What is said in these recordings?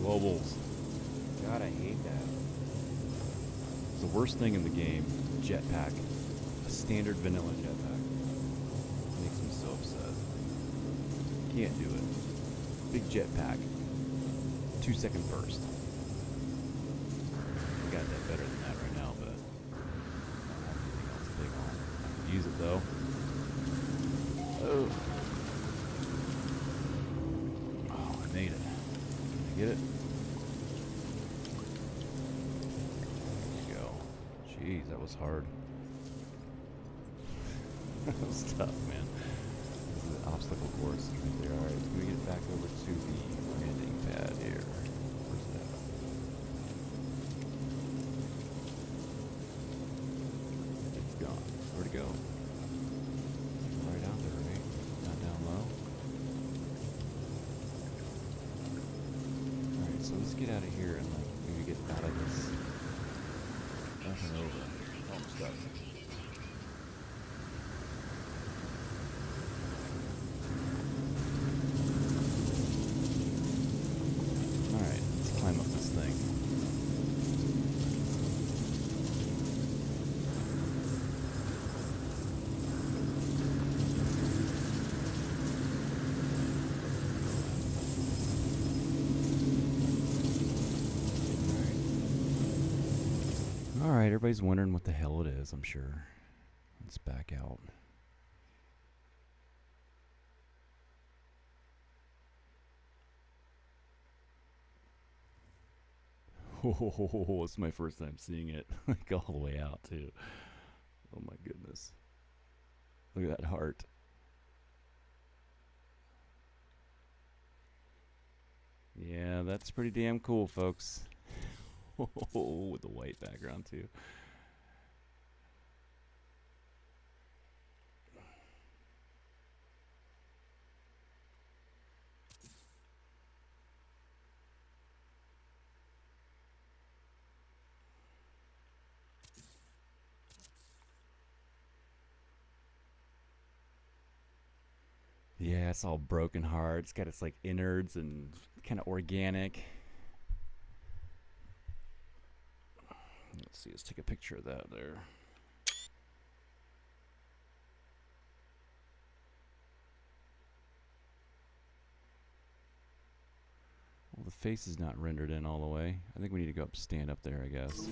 Globals. God, I hate that. It's the worst thing in the game. Jetpack. A standard vanilla jetpack. Makes me so upset. Can't do it. Big jetpack. 2-second burst. We got that better than that right now, but I don't have anything else big on. I can use it though. Oh. Oh, I made it. Did I get it? There you go. Jeez, that was hard. That was tough, man. This is an obstacle course right there. Alright, let me get back over to the landing pad here. Where's that? It's gone. Where'd it go? Right out there, right? Not down low. Alright, so let's get out of here and like maybe get out of this. Nothing over. Oh, I'm stuck. Alright, let's climb up this thing. Alright, everybody's wondering what the hell it is, I'm sure. Let's back out. Oh, it's my first time seeing it, like all the way out too. Oh my goodness. Look at that heart. Yeah, that's pretty damn cool, folks. With the white background too. Yeah, it's all broken heart. It's got its like innards and kind of organic. Let's see, let's take a picture of that there. Well, the face is not rendered in all the way. I think we need to go up, stand up there, I guess.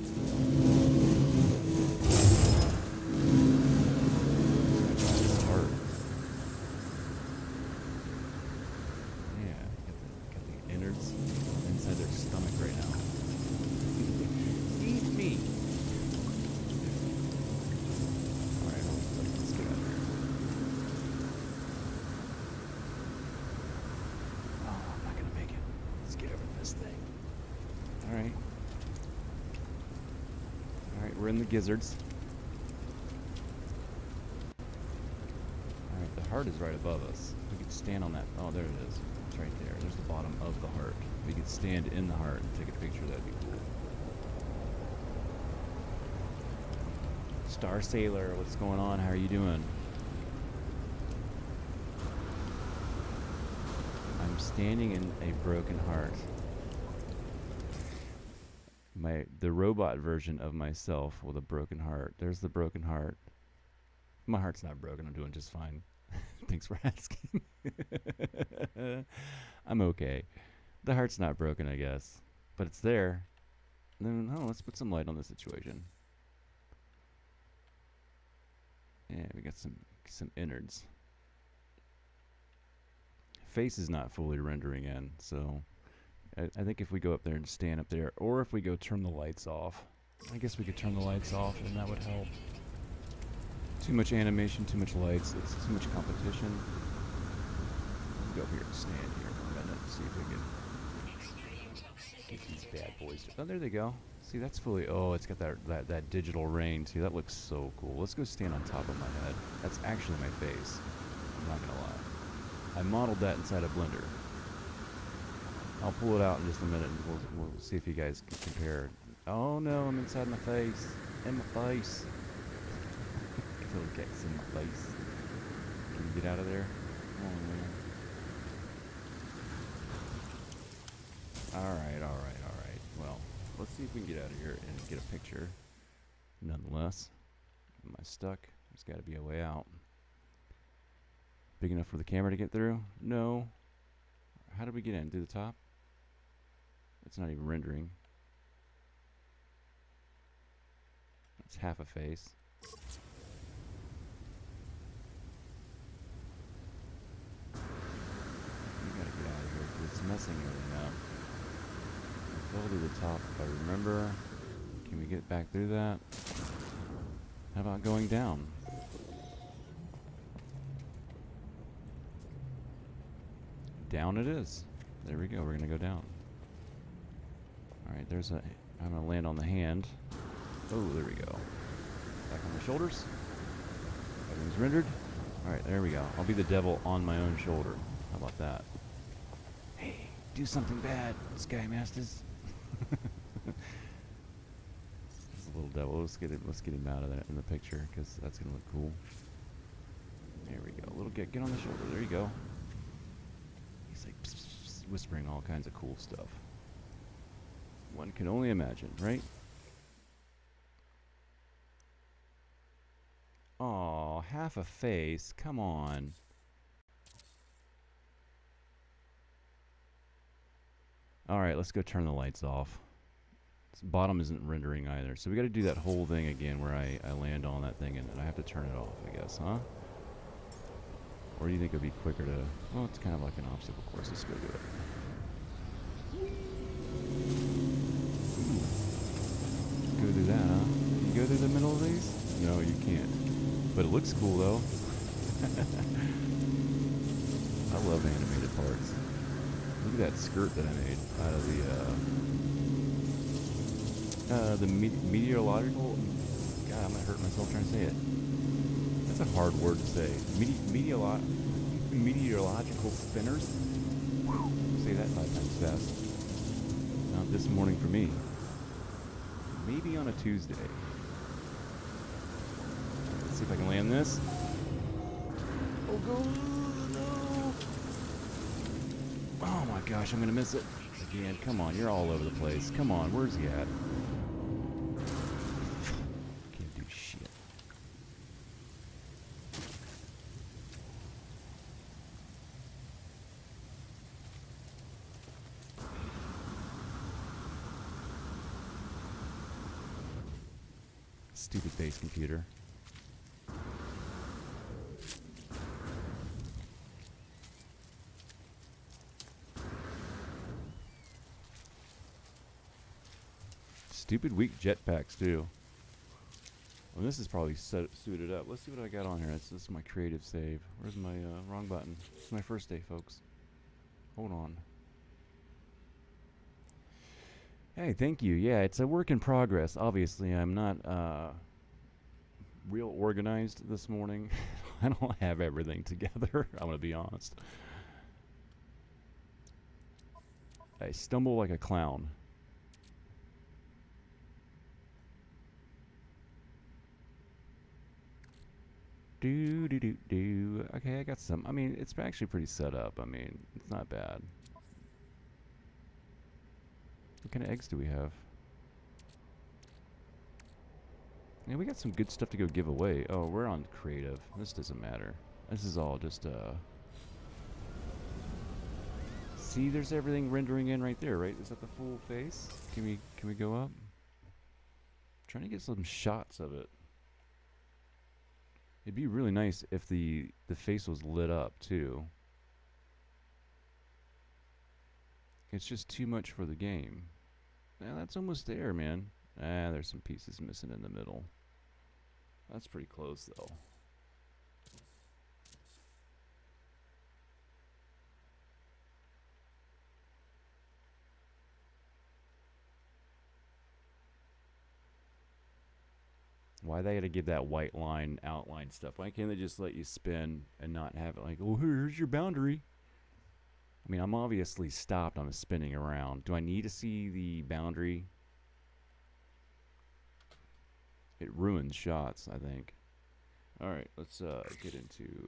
It's hard. Yeah, got the innards inside their stomach right now. Eat me! Alright, let's get out of here. Oh, I'm not gonna make it. Let's get over this thing. Alright. Alright, we're in the gizzards. Alright, the heart is right above us. We could stand on that. Oh, there it is. It's right there. There's the bottom of the heart. We could stand in the heart and take a picture. That'd be cool. Star Sailor, what's going on? How are you doing? I'm standing in a broken heart. The robot version of myself with a broken heart. There's the broken heart. My heart's not broken. I'm doing just fine. Thanks for asking. I'm okay. The heart's not broken, I guess, but it's there. And then, let's put some light on the situation. Yeah, we got some innards. Face is not fully rendering in, so I think if we go up there and stand up there, or if we go turn the lights off. I guess we could turn the lights off, and that would help. Too much animation, too much lights. It's too much competition. Let's go over here and stand here for a minute and see if we can get these bad boys. Oh, there they go. See, that's fully. Oh, it's got that digital rain. See, that looks so cool. Let's go stand on top of my head. That's actually my face. I'm not gonna lie. I modeled that inside a Blender. I'll pull it out in just a minute and we'll see if you guys can compare. Oh no, I'm inside my face. In my face. Little gex in my face. Can you get out of there? Oh man. Alright, alright, alright. Well, let's see if we can get out of here and get a picture. Nonetheless, am I stuck? There's got to be a way out. Big enough for the camera to get through? No. How did we get in? Through the top? It's not even rendering. It's half a face. We gotta get out of here because it's messing everything up. We fell to the top if I remember. Can we get back through that? How about going down? Down it is. There we go. We're gonna go down. Alright, there's a... I'm gonna land on the hand. Oh, there we go. Back on the shoulders. Everything's rendered. Alright, there we go. I'll be the devil on my own shoulder. How about that? Hey, do something bad, Sky Masters. This little devil. Let's get him out of that in the picture, because that's gonna look cool. There we go. Little get on the shoulder. There you go. He's like pss, pss, pss, whispering all kinds of cool stuff. One can only imagine, right? Aw, half a face. Come on. Alright, let's go turn the lights off. This bottom isn't rendering either. So we gotta do that whole thing again where I land on that thing and I have to turn it off, I guess, huh? Or do you think it would be quicker to... Well, it's kind of like an obstacle course. Let's go do it. Go through that, huh? Can you go through the middle of these? No, you can't. But it looks cool, though. I love animated parts. Look at that skirt that I made out of the meteorological... God, I'm going to hurt myself trying to say it. That's a hard word to say. Meteorological spinners? Whew. Say that 5 times fast. Not this morning for me. Maybe on a Tuesday. Let's see if I can land this. Oh, go! No! Oh my gosh, I'm gonna miss it. Again, come on, you're all over the place. Come on, where's he at? Can't do shit. Stupid base computer. Stupid weak jetpacks too. Well, this is probably suited up. Let's see what I got on here. This is my creative save. Where's my wrong button? It's my first day, folks. Hold on. Hey, thank you. Yeah, it's a work in progress. Obviously, I'm not real organized this morning. I don't have everything together. I'm gonna be honest. I stumble like a clown. Do. Okay, I got some. I mean, it's actually pretty set up. I mean, it's not bad. What kind of eggs do we have? Yeah, we got some good stuff to go give away. Oh, we're on creative. This doesn't matter. This is all just, See, there's everything rendering in right there, right? Is that the full face? Can we go up? I'm trying to get some shots of it. It'd be really nice if the face was lit up, too. It's just too much for the game. Yeah, that's almost there, man. Ah, there's some pieces missing in the middle. That's pretty close, though. Why they gotta give that white line outline stuff? Why can't they just let you spin and not have it like, oh, here's your boundary? I mean, I'm obviously stopped on a spinning around. Do I need to see the boundary? It ruins shots, I think. Alright, let's get into...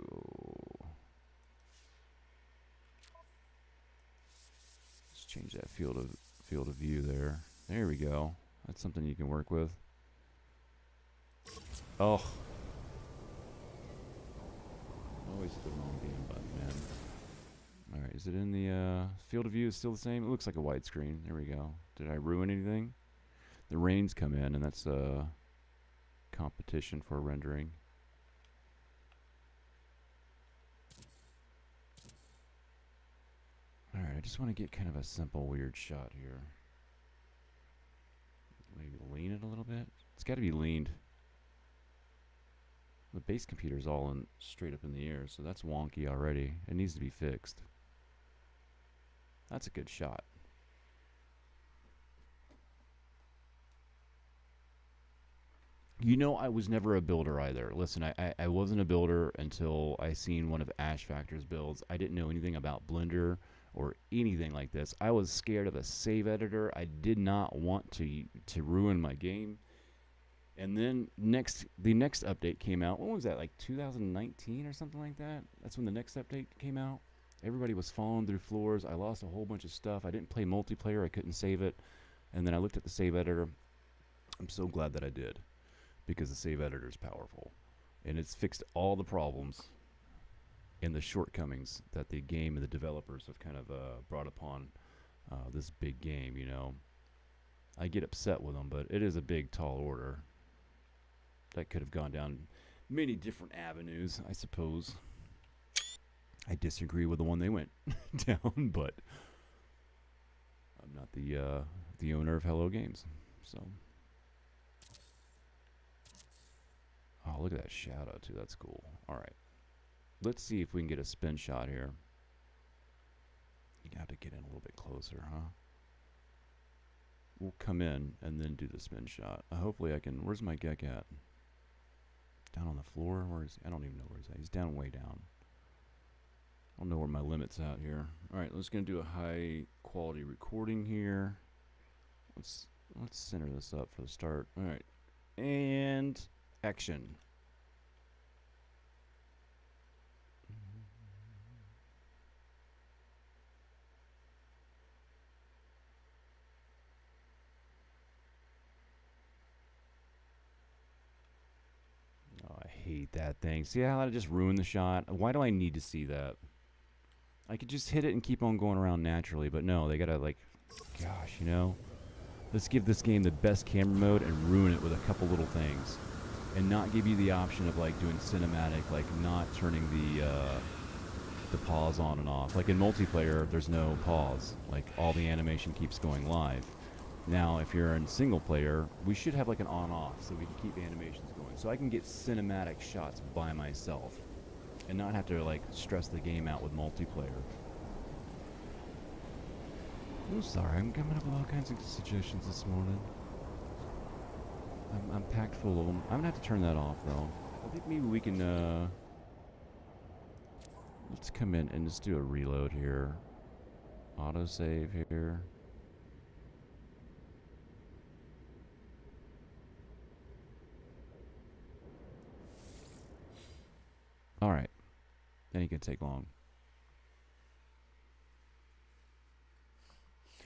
Let's change that field of view there. There we go. That's something you can work with. Oh. Always hit the wrong game button, man. Alright, is it in the field of view is still the same? It looks like a widescreen. There we go. Did I ruin anything? The rains come in, and that's competition for rendering. Alright, I just want to get kind of a simple, weird shot here. Maybe lean it a little bit. It's got to be leaned. The base computer's all in straight up in the air, so that's wonky already. It needs to be fixed. That's a good shot. You know, I was never a builder either. Listen, I wasn't a builder until I seen one of Ash Factor's builds. I didn't know anything about Blender or anything like this. I was scared of a save editor. I did not want to ruin my game. And then the next update came out. When was that? Like 2019 or something like that? That's when the next update came out. Everybody was falling through floors. I lost a whole bunch of stuff. I didn't play multiplayer. I couldn't save it. And then I looked at the save editor. I'm so glad that I did, because the save editor is powerful. And it's fixed all the problems and the shortcomings that the game and the developers have kind of brought upon this big game, you know. I get upset with them, but it is a big, tall order. That could have gone down many different avenues, I suppose. I disagree with the one they went down, but I'm not the owner of Hello Games, so. Oh, look at that shadow too. That's cool. All right, let's see if we can get a spin shot here. You got to get in a little bit closer, huh? We'll come in and then do the spin shot. Hopefully I can. Where's my Gek at? Down on the floor? Where is he? I don't even know where he's at. He's down, way down. I don't know where my limit's at here. All right, let's gonna do a high quality recording here. Let's center this up for the start. All right, and action. Oh, I hate that thing. See how I just ruined the shot? Why do I need to see that? I could just hit it and keep on going around naturally, but no, they gotta, like, gosh, you know? Let's give this game the best camera mode and ruin it with a couple little things. And not give you the option of, like, doing cinematic, like, not turning the pause on and off. Like, in multiplayer, there's no pause. Like, all the animation keeps going live. Now, if you're in single player, we should have, like, an on-off, so we can keep animations going. So I can get cinematic shots by myself and not have to, like, stress the game out with multiplayer. I'm sorry, I'm coming up with all kinds of suggestions this morning. I'm packed full of them. I'm gonna have to turn that off, though. I think maybe we can, let's come in and just do a reload here. Autosave here. Alright. Then it can take long.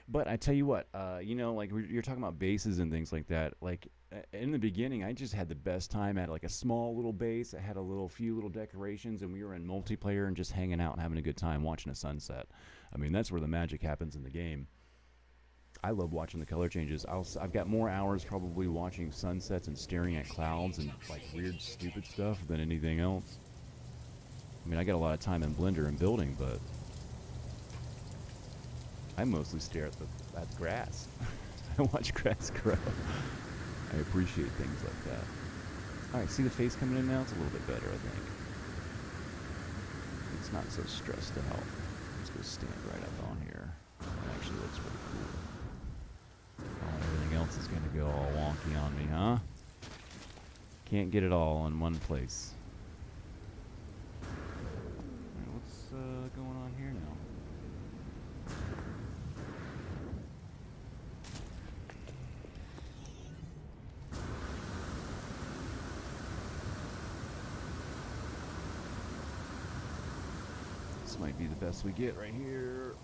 But I tell you what, you know, like you're talking about bases and things like that. Like in the beginning, I just had the best time at like a small little base. I had a few little decorations, and we were in multiplayer and just hanging out and having a good time watching a sunset. I mean, that's where the magic happens in the game. I love watching the color changes. I've got more hours probably watching sunsets and staring at clouds and like weird, stupid stuff than anything else. I mean, I got a lot of time in Blender and building, but I mostly stare at grass. I watch grass grow. I appreciate things like that. Alright, see the face coming in now? It's a little bit better, I think. It's not so stressed out. Let's go stand right up on here. It actually looks pretty cool. Oh, everything else is going to go all wonky on me, huh? Can't get it all in one place. Alright, what's going on here now? This might be the best we get right here.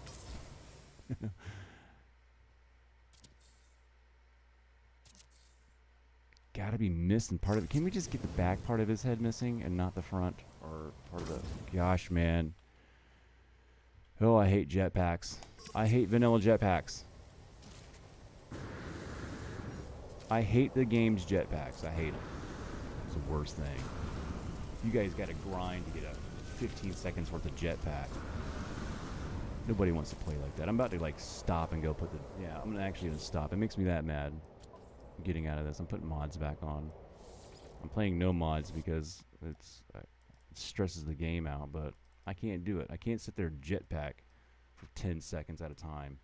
got to be missing part of it. Can we just get the back part of his head missing and not the front or part of the... Gosh, man. Oh, I hate jetpacks. I hate vanilla jetpacks. I hate the game's jetpacks. I hate them. It's the worst thing. You guys got to grind to get a 15 seconds worth of jetpack. Nobody wants to play like that. I'm about to like stop and go put the... Yeah, I'm actually going to stop. It makes me that mad getting out of this. I'm putting mods back on. I'm playing no mods because it stresses the game out, but I can't do it. I can't sit there jetpack for 10 seconds at a time.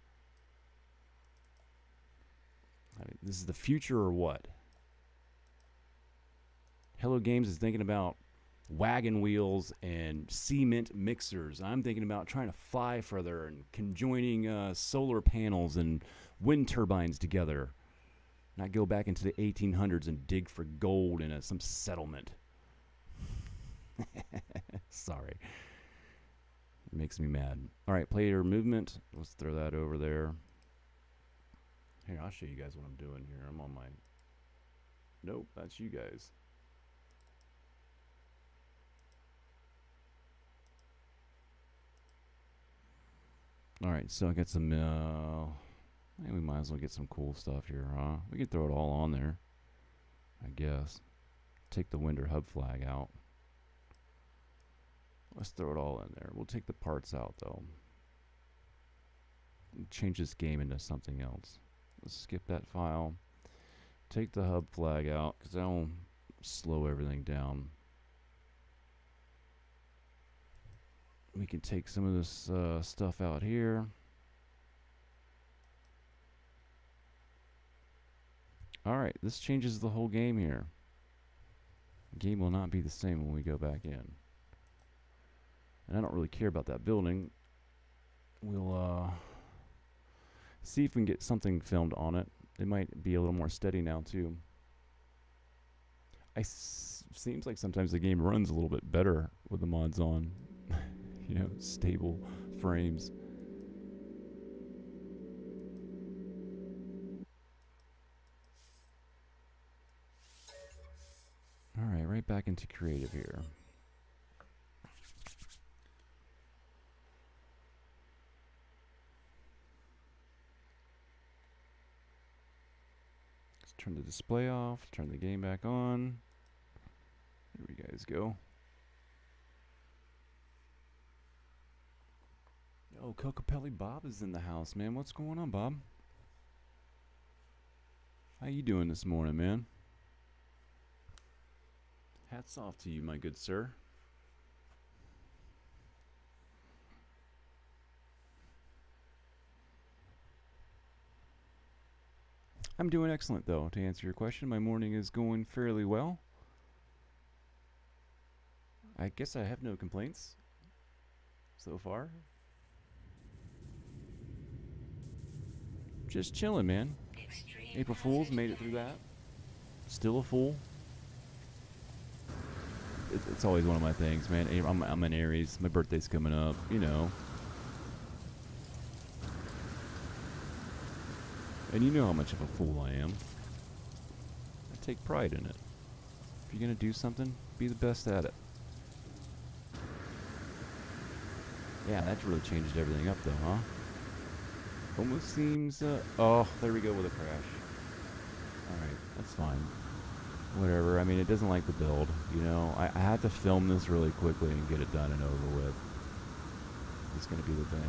I mean, this is the future or what? Hello Games is thinking about wagon wheels and cement mixers. I'm thinking about trying to fly further and conjoining solar panels and wind turbines together. Not go back into the 1800s and dig for gold in some settlement. Sorry. It makes me mad. All right, player movement. Let's throw that over there. Here, I'll show you guys what I'm doing here. I'm on my... Nope, that's you guys. All right, so I got some... we might as well get some cool stuff here, huh? We can throw it all on there, I guess. Take the Winder hub flag out. Let's throw it all in there. We'll take the parts out, though. Change this game into something else. Let's skip that file. Take the hub flag out, because that'll slow everything down. We can take some of this stuff out here. Alright, this changes the whole game here. The game will not be the same when we go back in. And I don't really care about that building. We'll see if we can get something filmed on it. It might be a little more steady now too. Seems like sometimes the game runs a little bit better with the mods on. You know, stable frames. Alright, right back into creative here. Let's turn the display off, turn the game back on. There we guys go. Oh, Cocopelli Bob is in the house, man. What's going on, Bob? How you doing this morning, man? Hats off to you, my good sir. I'm doing excellent, though, to answer your question. My morning is going fairly well. I guess I have no complaints so far. Just chilling, man. April Fools, made it through that. Still a fool. It's always one of my things, man. I'm an Aries. My birthday's coming up, you know. And you know how much of a fool I am. I take pride in it. If you're gonna do something, be the best at it. Yeah, that really changed everything up, though, huh? Almost seems, oh, there we go with a crash. Alright, that's fine. Whatever, I mean, it doesn't like the build, you know. I had to film this really quickly and get it done and over with. It's gonna be the thing.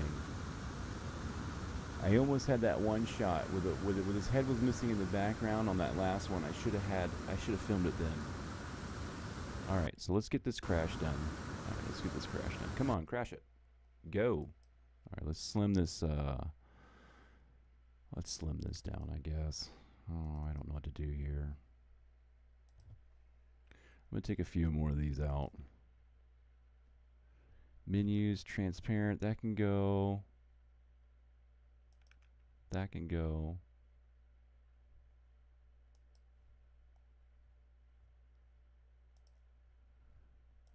I almost had that one shot with his head was missing in the background on that last one. I should have filmed it then. Alright, so let's get this crash done. Alright, let's get this crash done. Come on, crash it. Go. Alright, let's slim this down, I guess. Oh, I don't know what to do here. I'm going to take a few more of these out. Menus, transparent, that can go. That can go.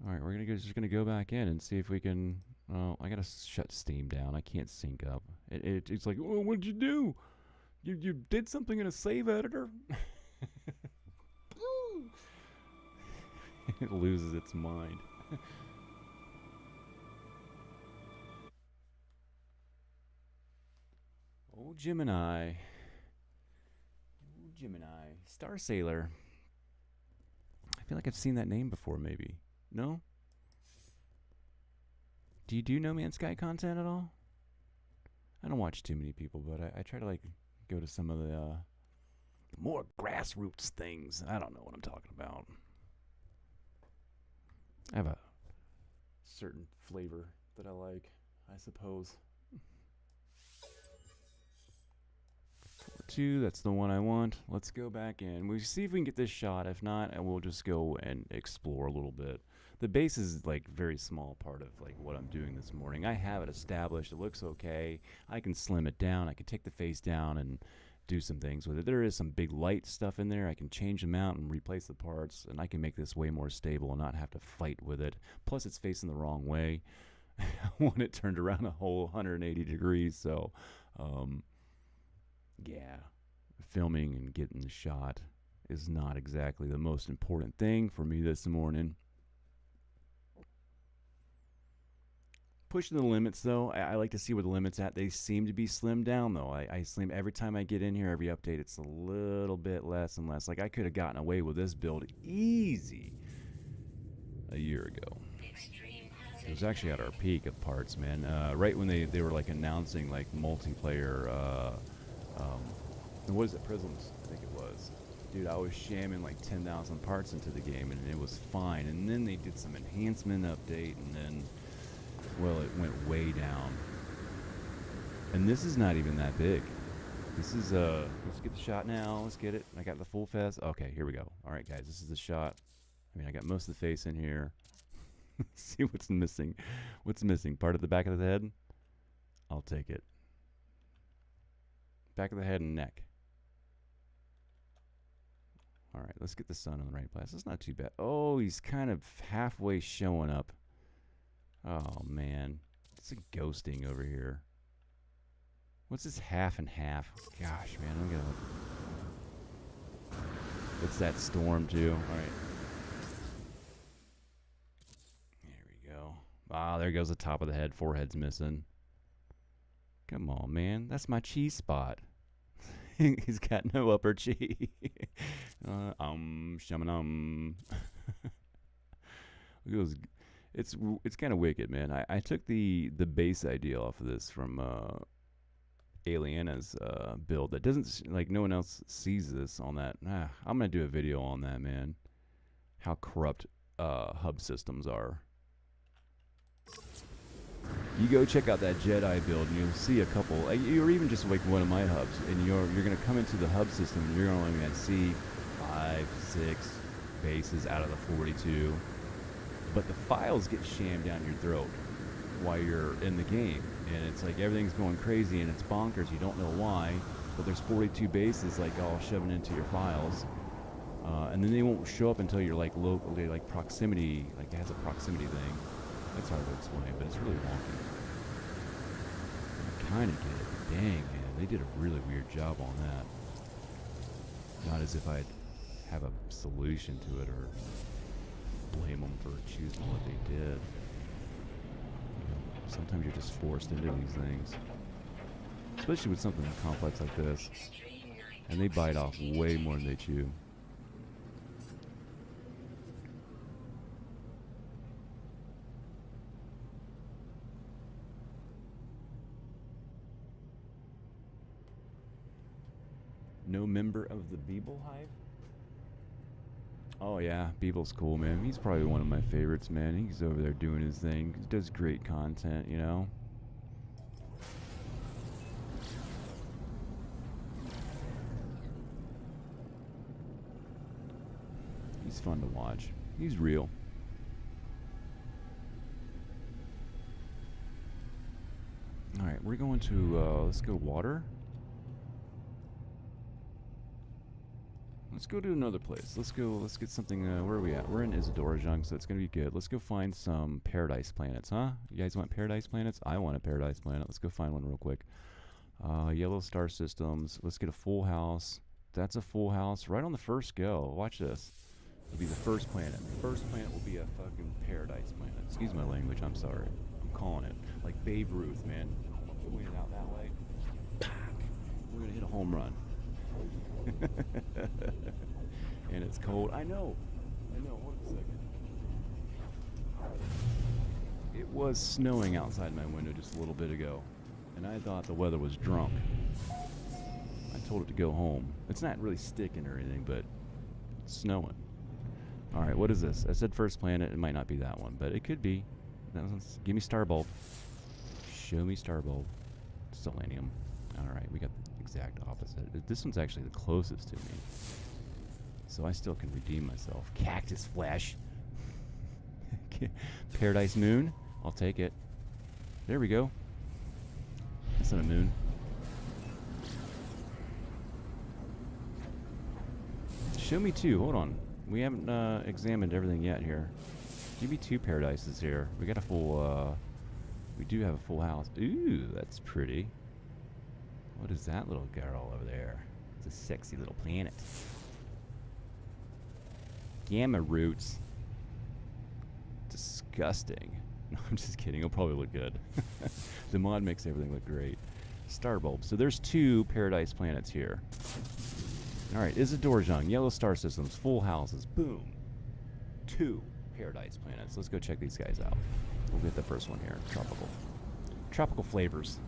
Alright, we're just gonna go back in and see if we can... Oh, I gotta shut Steam down. I can't sync up. It's like, oh, what'd you do? You did something in a save editor? It loses its mind. Oh, Gemini. Oh, Gemini. Star Sailor. I feel like I've seen that name before, maybe. No? Do you do No Man's Sky content at all? I don't watch too many people, but I try to, like, go to some of the more grassroots things. I don't know what I'm talking about. I have a certain flavor that I like, I suppose. 4-2, that's the one I want. Let's go back in. We'll see if we can get this shot. If not, and we'll just go and explore a little bit. The base is like very small part of like what I'm doing this morning. I have it established. It looks okay. I can slim it down. I can take the face down and do some things with it. There is some big light stuff in there. I can change them out and replace the parts, and I can make this way more stable and not have to fight with it. Plus, it's facing the wrong way. I want it turned around a whole 180 degrees, so yeah, filming and getting the shot is not exactly the most important thing for me this morning. Pushing the limits, though. I like to see where the limit's at. They seem to be slimmed down, though. I slim every time I get in here, every update, it's a little bit less and less. Like, I could have gotten away with this build easy a year ago. It was actually at our peak of parts, man. Right when they were, like, announcing, like, multiplayer, what is it, Prisms, I think it was. Dude, I was shamming, like, 10,000 parts into the game, and it was fine. And then they did some enhancement update, and then... well, it went way down. And this is not even that big. This is, let's get the shot now. Let's get it. I got the full fest. Okay, here we go. All right, guys, this is the shot. I mean, I got most of the face in here. See what's missing. What's missing? Part of the back of the head? I'll take it. Back of the head and neck. All right, let's get the sun in the right place. That's not too bad. Oh, he's kind of halfway showing up. Oh, man. It's a ghosting over here. What's this half and half? Gosh, man, I'm gonna... It's that storm, too. All right. There we go. Ah, there goes the top of the head. Forehead's missing. Come on, man. That's my cheese spot. He's got no upper cheek. Shamanum. It's kind of wicked, man. I took the base idea off of this from Aliena's build. That doesn't, like, no one else sees this on that. I'm gonna do a video on that, man. How corrupt hub systems are. You go check out that Jedi build, and you'll see a couple, or even just like one of my hubs, and you're gonna come into the hub system, and you're only gonna see 5, 6 bases out of the 42. But the files get shammed down your throat while you're in the game, and it's like everything's going crazy and it's bonkers. You don't know why, but there's 42 bases like all shoving into your files, and then they won't show up until you're like locally, like proximity, like it has a proximity thing. That's hard to explain, but it's really wonky. I kind of get it. Dang, man, they did a really weird job on that. Not as if I'd have a solution to it or blame them for choosing what they did. Sometimes you're just forced into these things, especially with something complex like this, and they bite off way more than they chew. No member of the Beeble Hive? Oh yeah, Beeble's cool, man. He's probably one of my favorites, man. He's over there doing his thing. He does great content, you know? He's fun to watch. He's real. Alright, we're going to, let's go water. Let's go to another place. Let's get something, where are we at? We're in Isadora Jung, so it's gonna be good. Let's go find some paradise planets, huh? You guys want paradise planets? I want a paradise planet. Let's go find one real quick. Yellow star systems. Let's get a full house. That's a full house right on the first go. Watch this. It'll be the first planet. The first planet will be a fucking paradise planet. Excuse my language, I'm sorry. I'm calling it. Like Babe Ruth, man. Win it out that way. We're gonna hit a home run. And it's cold. I know. Hold a second. It was snowing outside my window just a little bit ago, and I thought the weather was drunk. I told it to go home. It's not really sticking or anything, but it's snowing. All right, what is this? I said first planet. It might not be that one, but it could be. Give me Starbulb. Show me Starbulb. Selenium. All right, we got the exact opposite. This one's actually the closest to me, so I still can redeem myself. Cactus flesh. Paradise moon. I'll take it. There we go. That's not a moon. Show me two. Hold on. We haven't examined everything yet here. Give me two paradises here. We got a full, we do have a full house. Ooh, that's pretty. What is that little girl over there? It's a sexy little planet. Gamma roots. Disgusting. No, I'm just kidding. It'll probably look good. The mod makes everything look great. Starbulb. So there's two paradise planets here. Alright, Isidorjung, yellow star systems, full houses. Boom. Two paradise planets. Let's go check these guys out. We'll get the first one here. Tropical. Tropical flavors.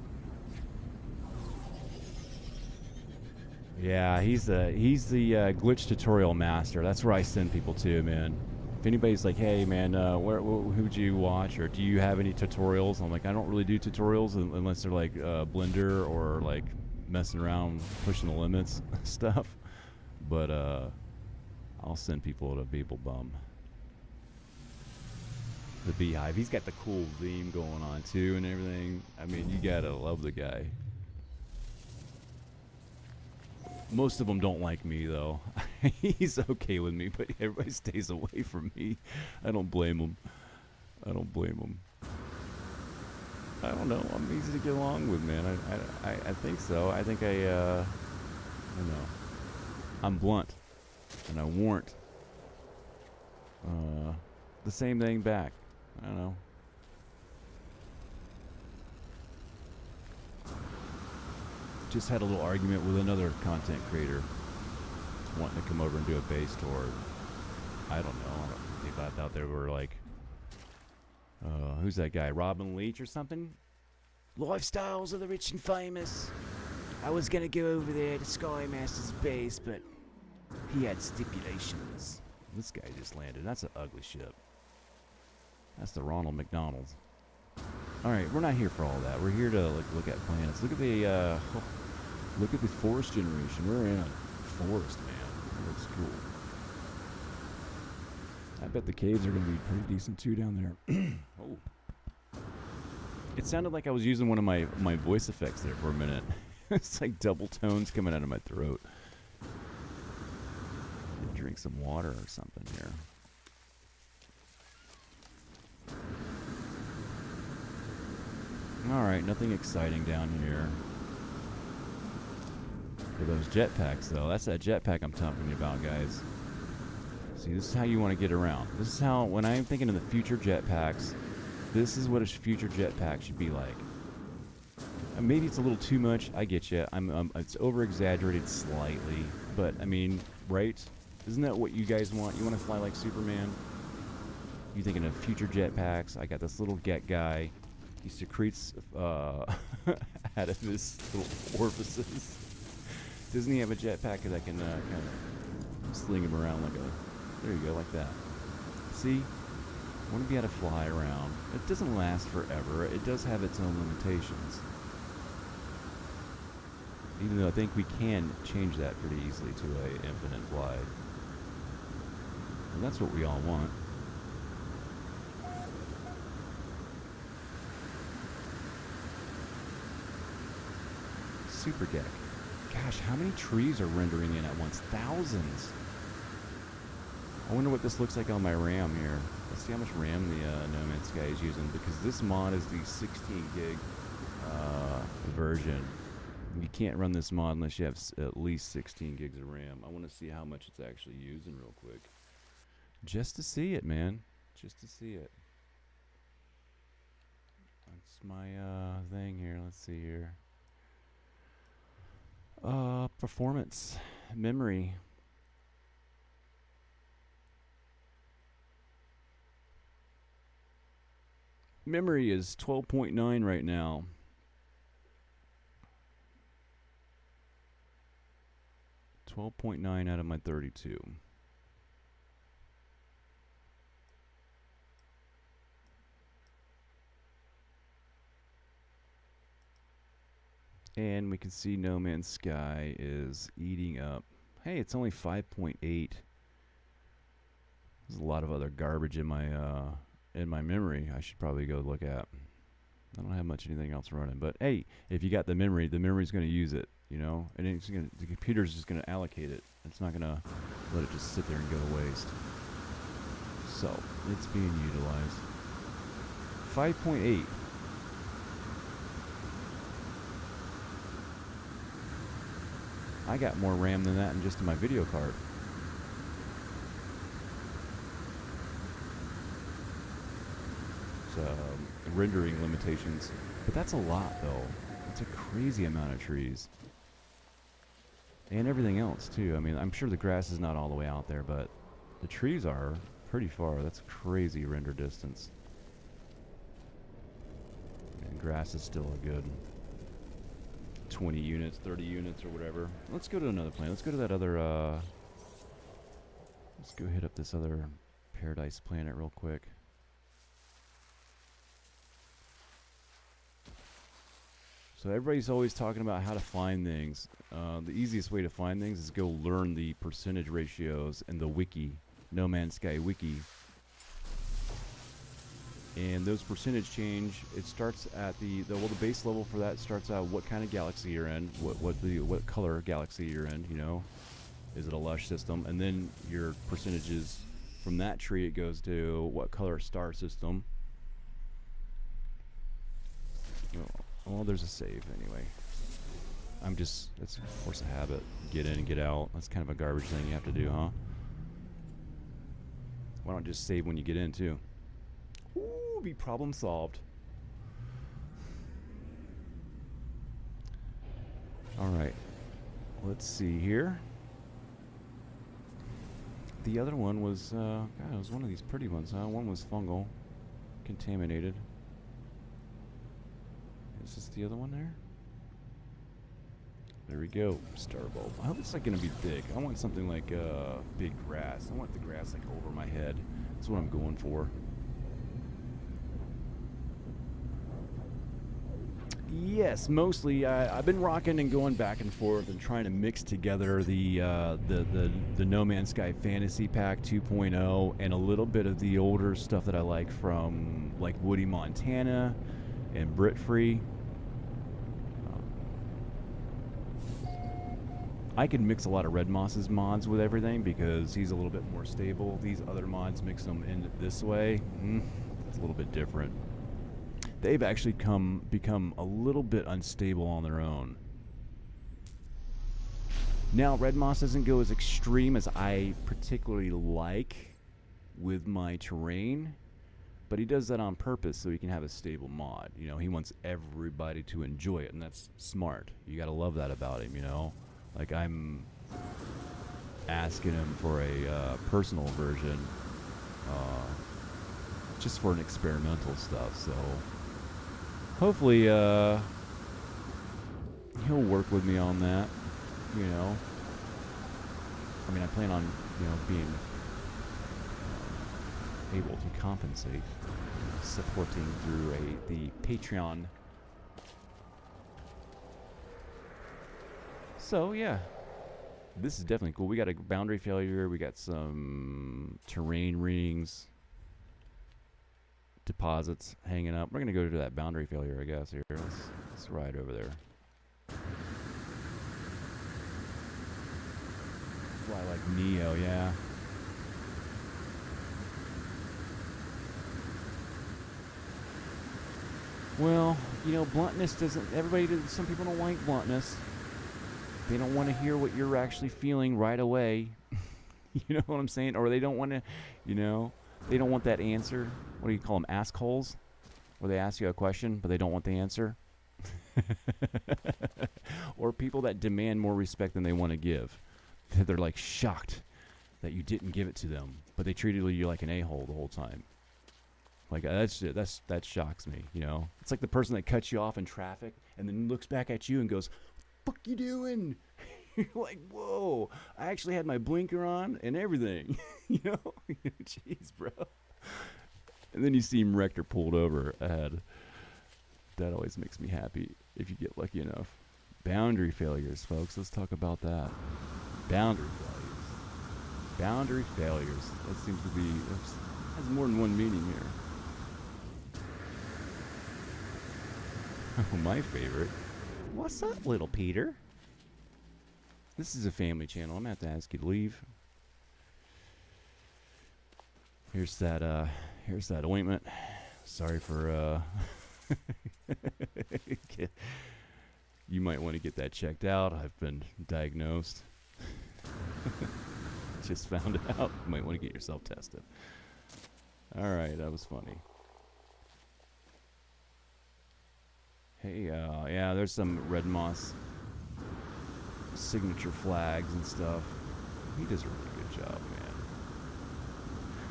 Yeah, he's the glitch tutorial master. That's where I send people to, man. If anybody's like, hey, man, who'd you watch, or do you have any tutorials? I'm like, I don't really do tutorials unless they're like Blender or like messing around, pushing the limits stuff. But I'll send people to Beeble Bum. The Beehive. He's got the cool theme going on too and everything. I mean, you gotta love the guy. Most of them don't like me, though. He's okay with me, but everybody stays away from me. I don't blame him. I don't know. I'm easy to get along with, man. I think so. I think I don't know. I'm blunt, and I warrant the same thing back. I don't know. Just had a little argument with another content creator wanting to come over and do a base tour. I don't know. I thought they were like, who's that guy? Robin Leach or something? Lifestyles of the rich and famous. I was gonna go over there to Sky Master's base, but he had stipulations. This guy just landed. That's an ugly ship. That's the Ronald McDonald. Alright, we're not here for all that. We're here to look at planets. Look at the forest generation. We're in a forest, man. That looks cool. I bet the caves are going to be pretty decent too down there. Oh. It sounded like I was using one of my voice effects there for a minute. It's like double tones coming out of my throat. Drink some water or something here. Alright, nothing exciting down here. For those jetpacks, though, that's that jetpack I'm talking about, guys. See, this is how you want to get around. This is how, when I'm thinking of the future jetpacks, this is what a future jetpack should be like. And maybe it's a little too much, I get you. It's over-exaggerated slightly, but, I mean, right? Isn't that what you guys want? You want to fly like Superman? You thinking of future jetpacks? I got this little get guy. He secretes out of his little orifices. Doesn't he have a jetpack that can kind of sling him around like a... There you go, like that. See? I want to be able to fly around. It doesn't last forever. It does have its own limitations. Even though I think we can change that pretty easily to a infinite flight. And that's what we all want. Super deck. Gosh, how many trees are rendering in at once? Thousands. I wonder what this looks like on my RAM here. Let's see how much RAM the No Man's Sky is using, because this mod is the 16 gig version. You can't run this mod unless you have at least 16 gigs of RAM. I want to see how much it's actually using real quick. Just to see it, man. Just to see it. That's my thing here. Let's see here. Performance. Memory. Memory is 12.9 right now. 12.9 out of my 32. And we can see No Man's Sky is eating up. Hey, it's only 5.8. There's a lot of other garbage in my memory I should probably go look at. I don't have much anything else running, but hey, if you got the memory's going to use it, you know, and the computer's just going to allocate it. It's not going to let it just sit there and go to waste. So it's being utilized. 5.8. I got more RAM than that in just my video card. Rendering limitations, but that's a lot though. It's a crazy amount of trees and everything else too. I mean, I'm sure the grass is not all the way out there, but the trees are pretty far. That's crazy render distance, and grass is still a good 20 units, 30 units or whatever. Let's go to another planet. Let's go to that other let's go hit up this other paradise planet real quick. So everybody's always talking about how to find things. The easiest way to find things is go learn the percentage ratios in the wiki, No Man's Sky wiki. And those percentage change. It starts at the base level for that starts out what kind of galaxy you're in, what color galaxy you're in. You know, is it a lush system? And then your percentages from that tree, it goes to what color star system. Well, there's a save anyway. It's of course a habit. Get in and get out. That's kind of a garbage thing you have to do, huh? Why don't just save when you get in too? Ooh, be problem solved. Alright. Let's see here. The other one was, God, it was one of these pretty ones, huh? One was fungal. Contaminated. Is this the other one there? There we go. Star bulb. I hope it's like going to be big. I want something like big grass. I want the grass like over my head. That's what I'm going for. Yes, mostly. I've been rocking and going back and forth and trying to mix together the No Man's Sky Fantasy Pack 2.0 and a little bit of the older stuff that I like from like Woody Montana and Brit Free. I can mix a lot of Red Moss's mods with everything because he's a little bit more stable. These other mods mix them in this way. It's a little bit different. They've actually become a little bit unstable on their own. Now, Red Moss doesn't go as extreme as I particularly like with my terrain, but he does that on purpose so he can have a stable mod. You know, he wants everybody to enjoy it, and that's smart. You gotta love that about him, you know? Like, I'm asking him for a personal version just for an experimental stuff, so hopefully he'll work with me on that, you know. I mean, I plan on, you know, being able to compensate, supporting through the Patreon. So yeah, this is definitely cool. We got a boundary failure. We got some terrain rings, deposits hanging up. We're gonna go to that boundary failure, I guess. Here, let's ride over there. Fly like Neo, yeah. Well, you know, bluntness doesn't. Some people don't like bluntness. They don't want to hear what you're actually feeling right away. You know what I'm saying? Or they don't want to, you know, they don't want that answer. What do you call them? Ask holes? Where they ask you a question, but they don't want the answer. Or people that demand more respect than they want to give. They're like shocked that you didn't give it to them, but they treated you like an a-hole the whole time. Like that shocks me. You know, it's like the person that cuts you off in traffic and then looks back at you and goes, "Fuck you doing?" You're like, "Whoa! I actually had my blinker on and everything." You know, jeez, bro. And then you see him wrecked or pulled over ahead. That always makes me happy if you get lucky enough. Boundary failures, folks. Let's talk about that. Boundary failures. Boundary failures. That seems to be has more than one meaning here. Oh, my favorite. What's up, little Peter? This is a family channel. I'm gonna have to ask you to leave. Here's that ointment. Sorry for you might want to get that checked out. I've been diagnosed. Just found out. You might want to get yourself tested. Alright, that was funny. Hey, yeah, there's some Red Moss signature flags and stuff. He does a really good job, man.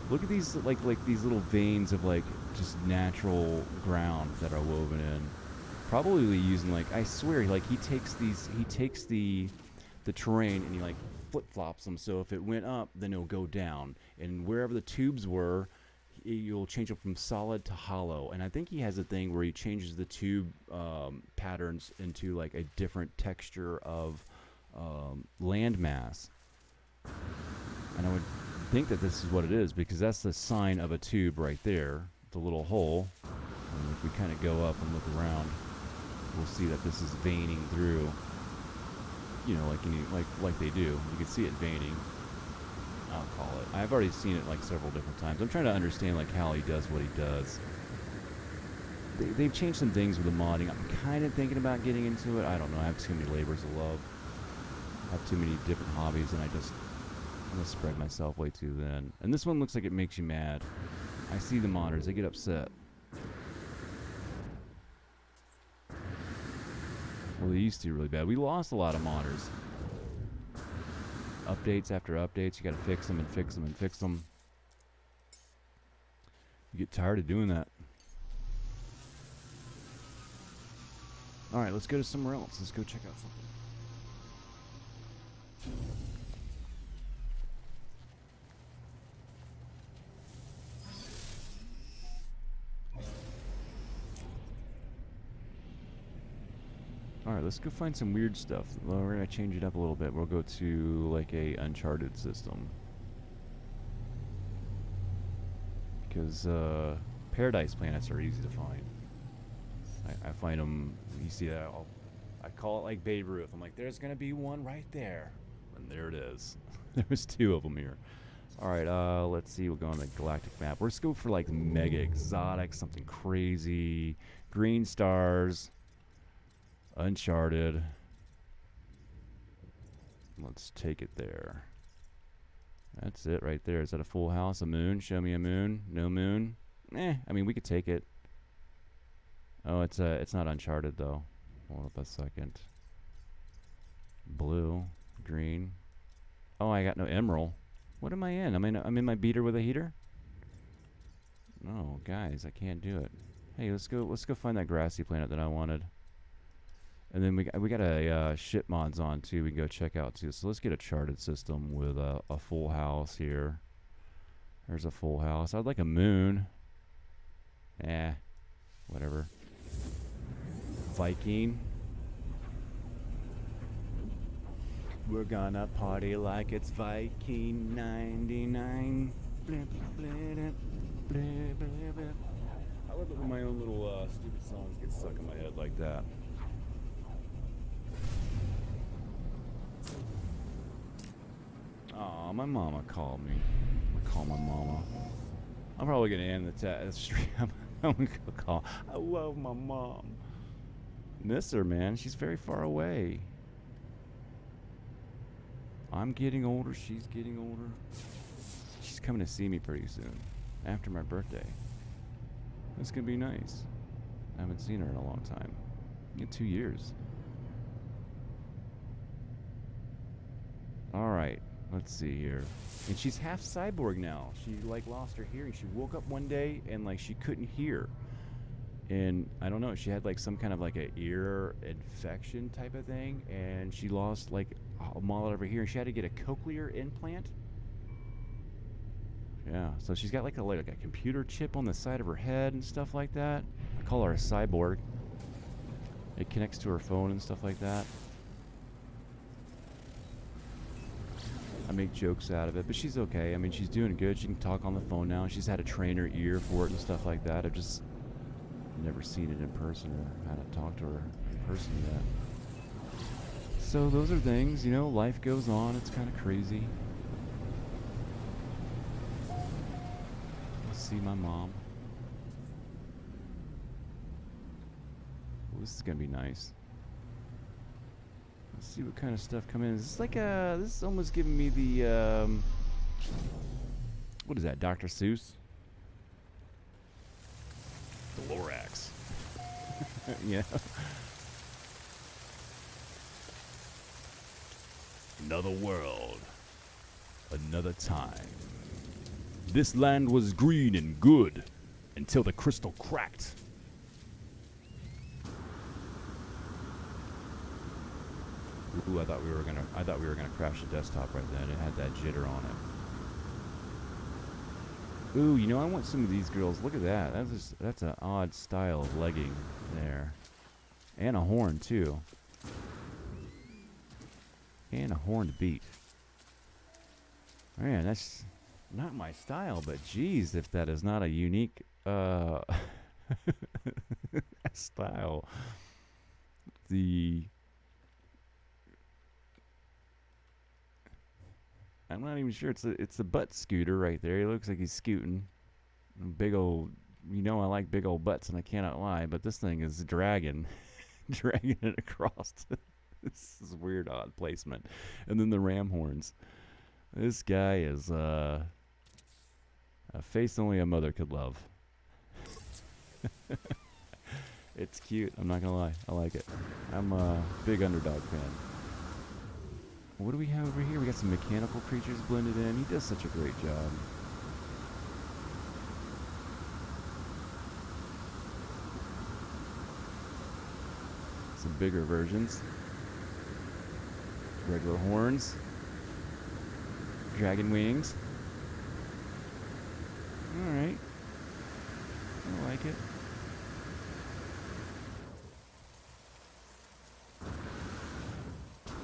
Look at these, like these little veins of like just natural ground that are woven in. Probably using like, I swear, like he takes the terrain and he like flip flops them. So if it went up, then it'll go down, and wherever the tubes were, you'll change them from solid to hollow. And I think he has a thing where he changes the tube patterns into like a different texture of land mass. And I would think that this is what it is, because that's the sign of a tube right there, the little hole. And if we kind of go up and look around, we'll see that this is veining through, you know, like they do. You can see it veining, I'll call it. I've already seen it like several different times. I'm trying to understand like how he does what he does. They've changed some things with the modding. I'm kind of thinking about getting into it. I don't know. I have too many labors of love. I have too many different hobbies, and I'm gonna spread myself way too thin. And this one looks like it makes you mad. I see the modders. They get upset. Well, they used to really bad. We lost a lot of modders. Updates after updates. You gotta fix them and fix them and fix them. You get tired of doing that. Alright, let's go to somewhere else. Let's go check out something. Alright, let's go find some weird stuff. Well, we're gonna change it up a little bit. We'll go to like a Uncharted system. Because paradise planets are easy to find. I find them, you see that, I call it like Babe Ruth. I'm like, there's gonna be one right there. And there it is. There's two of them here. Alright, let's see, we'll go on the galactic map. Let's go for like mega exotic, something crazy. Green stars. Uncharted. Let's take it there. That's it right there. Is that a full house? A moon? Show me a moon. No moon? I mean, we could take it. Oh, it's not Uncharted though. Hold up a second. Blue, green. Oh, I got no emerald. What am I in? I'm in my beater with a heater? No, guys, I can't do it. Hey, let's go find that grassy planet that I wanted. And then we got a ship mods on too. We can go check out too. So let's get a charted system with a full house here. There's a full house. I'd like a moon. Whatever. Viking. We're gonna party like it's Viking 99. Blah, blah, blah, blah, blah, blah. I love it when my own little stupid songs get stuck in my head like that. Aw, my mama called me. I'm gonna call my mama. I'm probably gonna end the stream. I'm gonna call. I love my mom. Miss her, man. She's very far away. I'm getting older. She's getting older. She's coming to see me pretty soon, after my birthday. That's gonna be nice. I haven't seen her in a long time. In 2 years. Alright, let's see here. And she's half cyborg now. She like lost her hearing. She woke up one day and like she couldn't hear. And I don't know, she had like some kind of like a ear infection type of thing, and she lost like a lot of her hearing. She had to get a cochlear implant. Yeah, so she's got like a computer chip on the side of her head and stuff like that. I call her a cyborg. It connects to her phone and stuff like that. I make jokes out of it, but she's okay. I mean, she's doing good. She can talk on the phone now. She's had to train her ear for it and stuff like that. I've just never seen it in person or had to talk to her in person yet. So those are things, you know, life goes on. It's kind of crazy. Let's see my mom. Well, this is gonna be nice. Let's see what kind of stuff come in. Is this like a... This is almost giving me the, what is that, Dr. Seuss? The Lorax. Yeah. Another world. Another time. This land was green and good until the crystal cracked. Ooh, I thought we were gonna crash the desktop right then. It had that jitter on it. Ooh, you know, I want some of these girls. Look at that. That's an odd style of legging there. And a horn too. And a horned beat. Man, that's not my style, but geez, if that is not a unique style. I'm not even sure. It's a butt scooter right there. He looks like he's scooting. Big old, you know, I like big old butts, and I cannot lie. But this thing is dragging it across. This is weird, odd placement. And then the ram horns. This guy is a face only a mother could love. It's cute. I'm not gonna lie. I like it. I'm a big underdog fan. What do we have over here? We got some mechanical creatures blended in. He does such a great job. Some bigger versions. Regular horns. Dragon wings. Alright. I like it.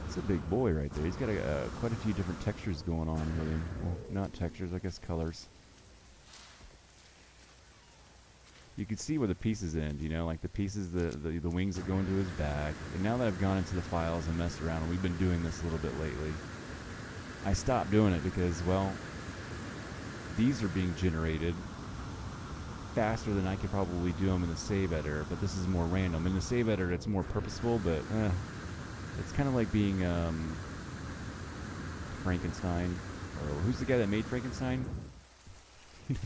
It's a big boy right there. He's got quite a few different textures going on with him. Well, not textures, I guess colors. You can see where the pieces end, you know, like the pieces, the wings that go into his back. And now that I've gone into the files and messed around, and we've been doing this a little bit lately, I stopped doing it because, well, these are being generated faster than I could probably do them in the save editor, but this is more random. In the save editor, it's more purposeful, but it's kind of like being Frankenstein. Or who's the guy that made Frankenstein?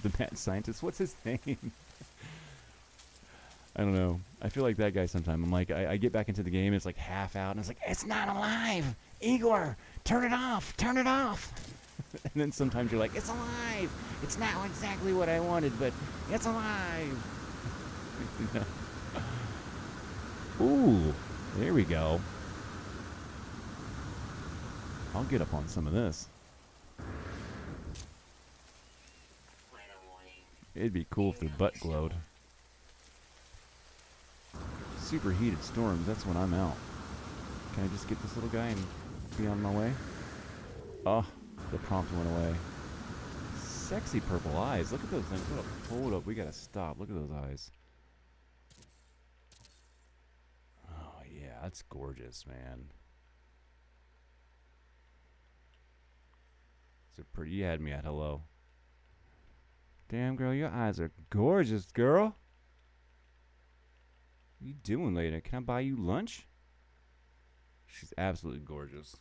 The mad scientist. What's his name? I don't know. I feel like that guy sometimes. I'm like, I get back into the game, and it's like half out, and it's like, it's not alive! Igor! Turn it off! Turn it off! And then sometimes you're like, it's alive! It's not exactly what I wanted, but it's alive! Ooh, there we go. I'll get up on some of this. It'd be cool if their butt glowed. Superheated storms, that's when I'm out. Can I just get this little guy and be on my way? Oh, the prompt went away. Sexy purple eyes. Look at those things. Hold up, we gotta stop. Look at those eyes. Oh yeah, that's gorgeous, man. So pretty. You had me at hello. Damn, girl, your eyes are gorgeous, girl. What are you doing later? Can I buy you lunch? She's absolutely gorgeous.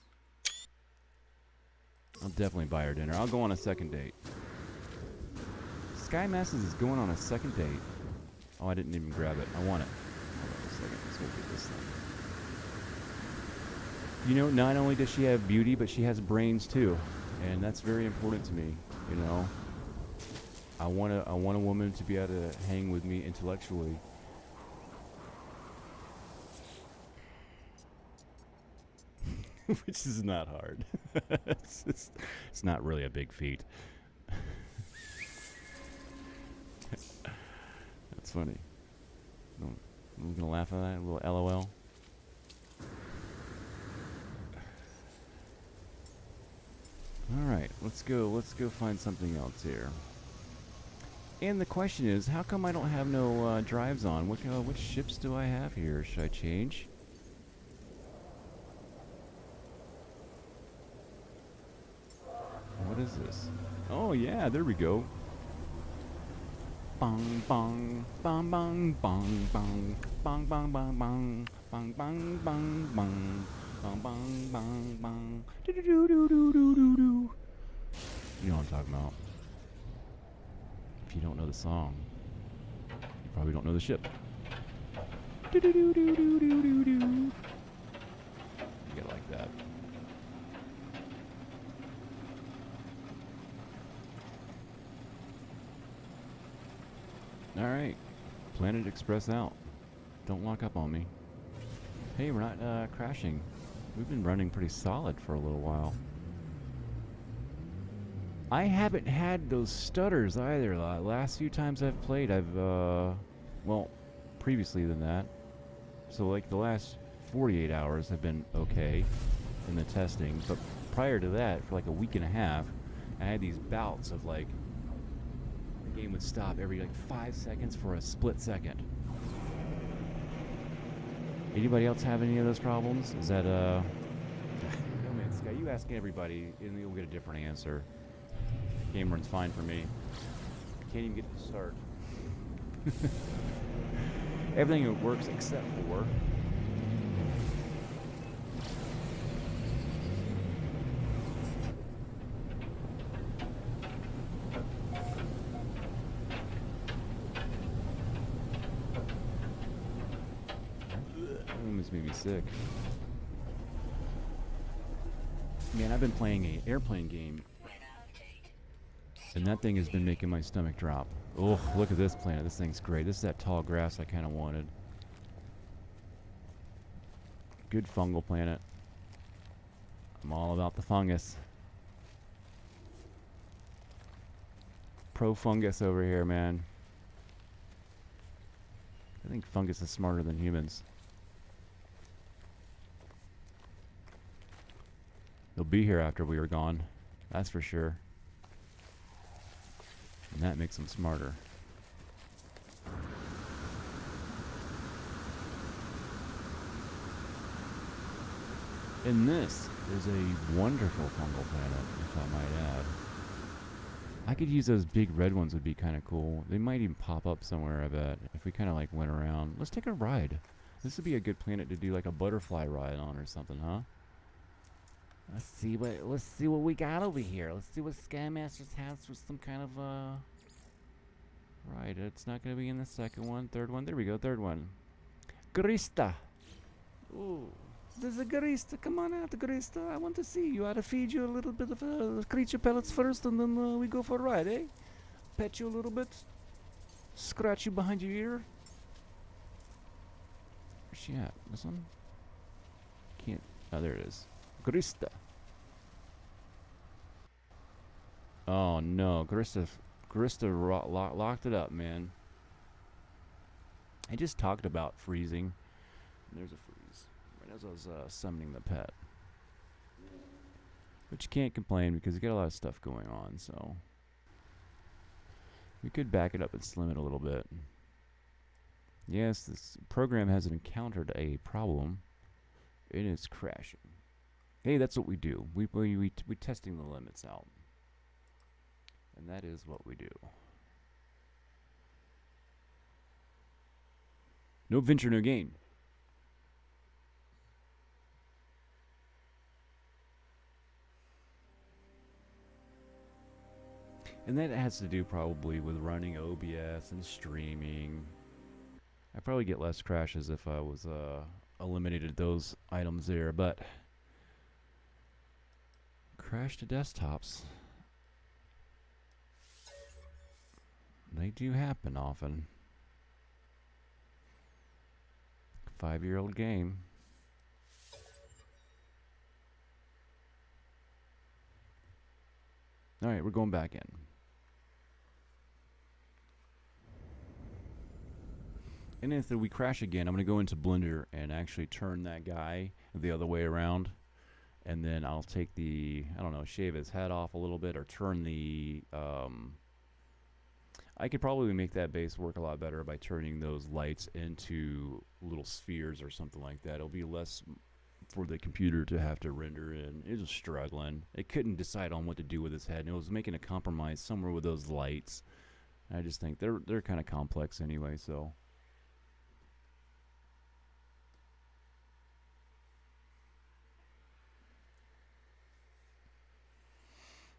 I'll definitely buy her dinner. I'll go on a second date. Sky Masters is going on a second date. Oh, I didn't even grab it. I want it. Hold on a second. Let's go get this thing. You know, not only does she have beauty, but she has brains too. And that's very important to me, you know. I want a woman to be able to hang with me intellectually. Which is not hard. it's not really a big feat. That's funny. I'm gonna laugh at that, a little LOL. Alright, let's go find something else here. And the question is, how come I don't have no drives on? Which ships do I have here? Should I change? What is this? Oh yeah, there we go. Bong bong bong bong bong bong bong bong bong bong bong bong bong bong bong bong bong bong do do do do do do do. You know what I'm talking about. If you don't know the song, you probably don't know the ship. Do do do do do do do do. You get it like that. Alright. Planet Express out. Don't lock up on me. Hey, we're not crashing. We've been running pretty solid for a little while. I haven't had those stutters either. The last few times I've played, I've, well, previously than that. So, like, the last 48 hours have been okay in the testing. But prior to that, for like a week and a half, I had these bouts of, like, the game would stop every like 5 seconds for a split second. Anybody else have any of those problems? Is that no man, Sky, you ask everybody and you'll get a different answer. Game runs fine for me. I can't even get to start. Everything works except for almost made me sick. Man, I've been playing an airplane game, and that thing has been making my stomach drop. Oh, look at this planet. This thing's great. This is that tall grass I kind of wanted. Good fungal planet. I'm all about the fungus. Pro fungus over here, man. I think fungus is smarter than humans. They'll be here after we are gone. That's for sure. And that makes them smarter. And this is a wonderful fungal planet, if I might add. I could use those big red ones, would be kind of cool. They might even pop up somewhere, I bet, if we kind of like went around. Let's take a ride. This would be a good planet to do like a butterfly ride on or something, huh? Let's see what we got over here. Let's see what Sky Masters has for some kind of right. It's not gonna be in the second one, third one. There we go, third one. Grista. Ooh, there's a Grista. Come on out, Grista. I want to see you. I ought to feed you a little bit of creature pellets first, and then we go for a ride, eh? Pet you a little bit. Scratch you behind your ear. Where's she at? This one? Can't. Oh, there it is. Grista. Oh no, Grista locked it up, man. I just talked about freezing. There's a freeze right as I was summoning the pet. But you can't complain because you got a lot of stuff going on, so we could back it up and slim it a little bit. Yes, this program has encountered a problem. It is crashing. Hey, that's what we do. We're testing the limits out. And that is what we do. No venture, no gain. And that has to do probably with running OBS and streaming. I'd probably get less crashes if I was eliminated those items there, but crash to desktops. They do happen often. 5-year-old game. Alright, we're going back in. And if we crash again, I'm going to go into Blender and actually turn that guy the other way around. And then I'll take the, I don't know, shave his head off a little bit or turn the, I could probably make that base work a lot better by turning those lights into little spheres or something like that. It'll be less for the computer to have to render in. It was struggling. It couldn't decide on what to do with his head, and it was making a compromise somewhere with those lights. I just think they're kind of complex anyway, so.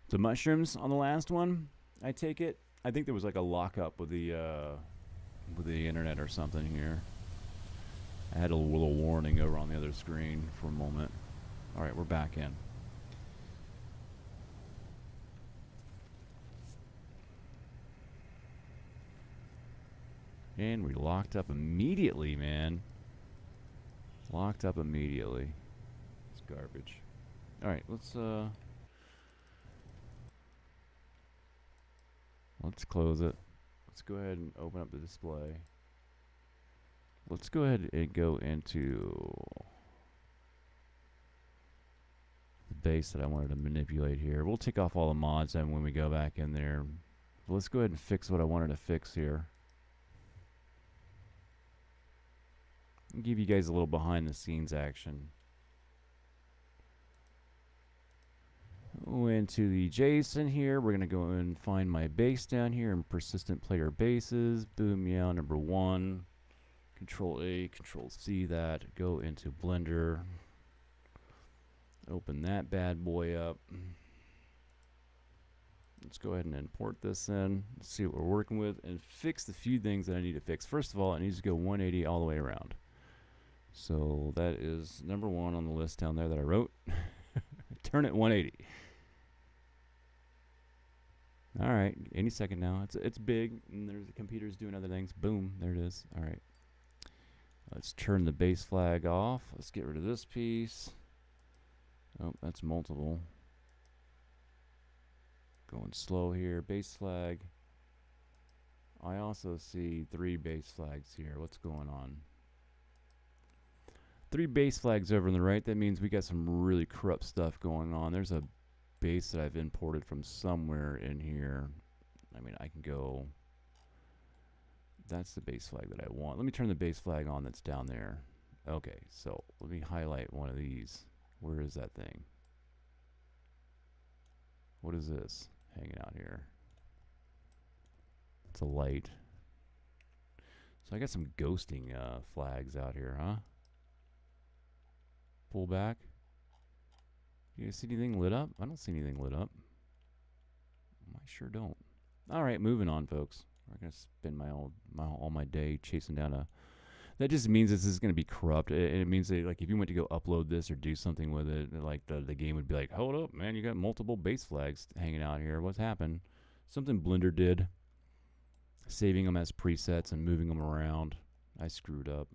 The mushrooms on the last one, I take it. I think there was like a lockup with the internet or something here. I had a little warning over on the other screen for a moment. All right, we're back in. And we locked up immediately, man. Locked up immediately. It's garbage. All right, let's close it. Let's go ahead and open up the display. Let's go ahead and go into the base that I wanted to manipulate here. We'll take off all the mods and when we go back in there. Let's go ahead and fix what I wanted to fix here. I'll give you guys a little behind the scenes action. Into the JSON here, we're going to go and find my base down here in persistent player bases. Boom, meow, number 1. Control A, Control C that. Go into Blender. Open that bad boy up. Let's go ahead and import this in. Let's see what we're working with and fix the few things that I need to fix. First of all, it needs to go 180 all the way around. So that is number 1 on the list down there that I wrote. Turn it 180. All right, any second now. It's big, and there's the computers doing other things. Boom, there it is. All right. Let's turn the base flag off. Let's get rid of this piece. Oh, that's multiple. Going slow here. Base flag. I also see 3 base flags here. What's going on? 3 base flags over on the right. That means we got some really corrupt stuff going on. There's a base that I've imported from somewhere in here. I mean, I can go. That's the base flag that I want. Let me turn the base flag on that's down there. Okay, so let me highlight one of these. Where is that thing? What is this hanging out here? It's a light. So I got some ghosting flags out here, huh? Pull back. You guys see anything lit up? I don't see anything lit up. I sure don't. All right, moving on, folks. We're gonna spend all my day chasing down a. That just means this is gonna be corrupt. It means that like if you went to go upload this or do something with it, like the game would be like, hold up, man, you got multiple base flags hanging out here. What's happened? Something Blender did, saving them as presets and moving them around. I screwed up.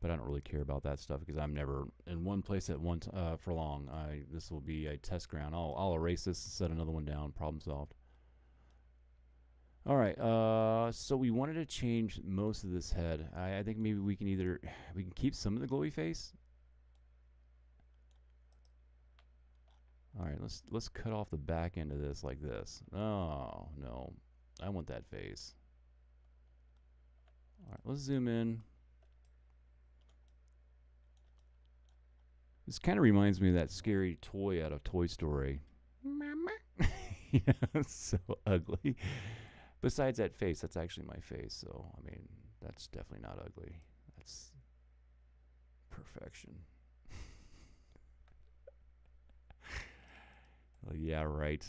But I don't really care about that stuff because I'm never in one place at one for long. This will be a test ground. I'll erase this and set another one down. Problem solved. All right. So we wanted to change most of this head. I think maybe we can keep some of the glowy face. All right. Let's cut off the back end of this like this. Oh no, I want that face. All right. Let's zoom in. This kind of reminds me of that scary toy out of Toy Story. Mama. Yeah, it's so ugly. Besides that face, that's actually my face. So, I mean, that's definitely not ugly. That's perfection. Well, yeah, right.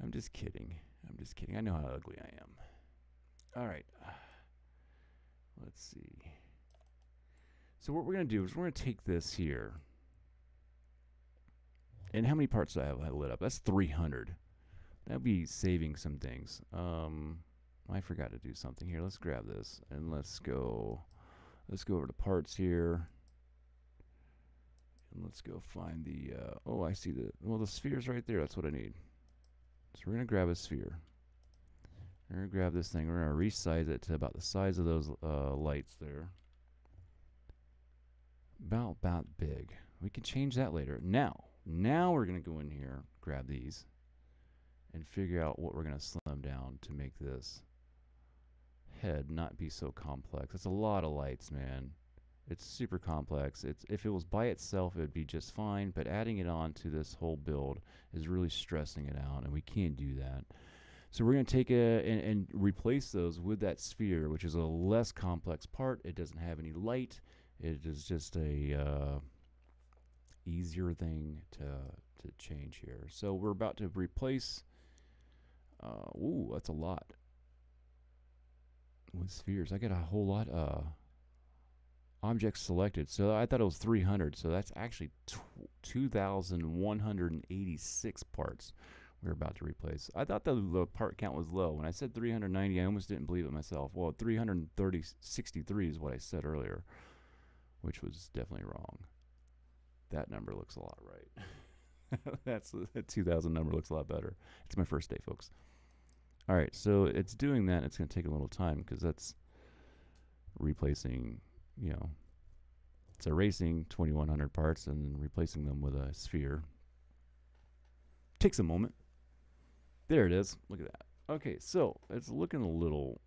I'm just kidding. I'm just kidding. I know how ugly I am. All right. Let's see. So what we're going to do is we're going to take this here. And how many parts do I have lit up? That's 300. That'd be saving some things. I forgot to do something here. Let's grab this and let's go over to parts here. And let's go find the, oh, I see the sphere's right there. That's what I need. So we're going to grab a sphere. We're going to grab this thing. We're going to resize it to about the size of those lights there. About big. We can change that later. Now we're going to go in here, grab these, and figure out what we're going to slim down to make this head not be so complex. It's a lot of lights, man. It's super complex. If it was by itself, it would be just fine, but adding it on to this whole build is really stressing it out, and we can't do that. So we're going to take and replace those with that sphere, which is a less complex part. It doesn't have any light. It is just a easier thing to change here. So we're about to replace. Ooh, that's a lot with spheres. I got a whole lot. Objects selected. So I thought it was 300. So that's actually 2,186 parts we're about to replace. I thought the part count was low. When I said 390, I almost didn't believe it myself. Well, 363 is what I said earlier, which was definitely wrong. That number looks a lot right. That's the 2,000 number looks a lot better. It's my first day, folks. All right, so it's doing that. It's going to take a little time because that's replacing, you know, it's erasing 2,100 parts and then replacing them with a sphere. Takes a moment. There it is. Look at that. Okay, so it's looking a little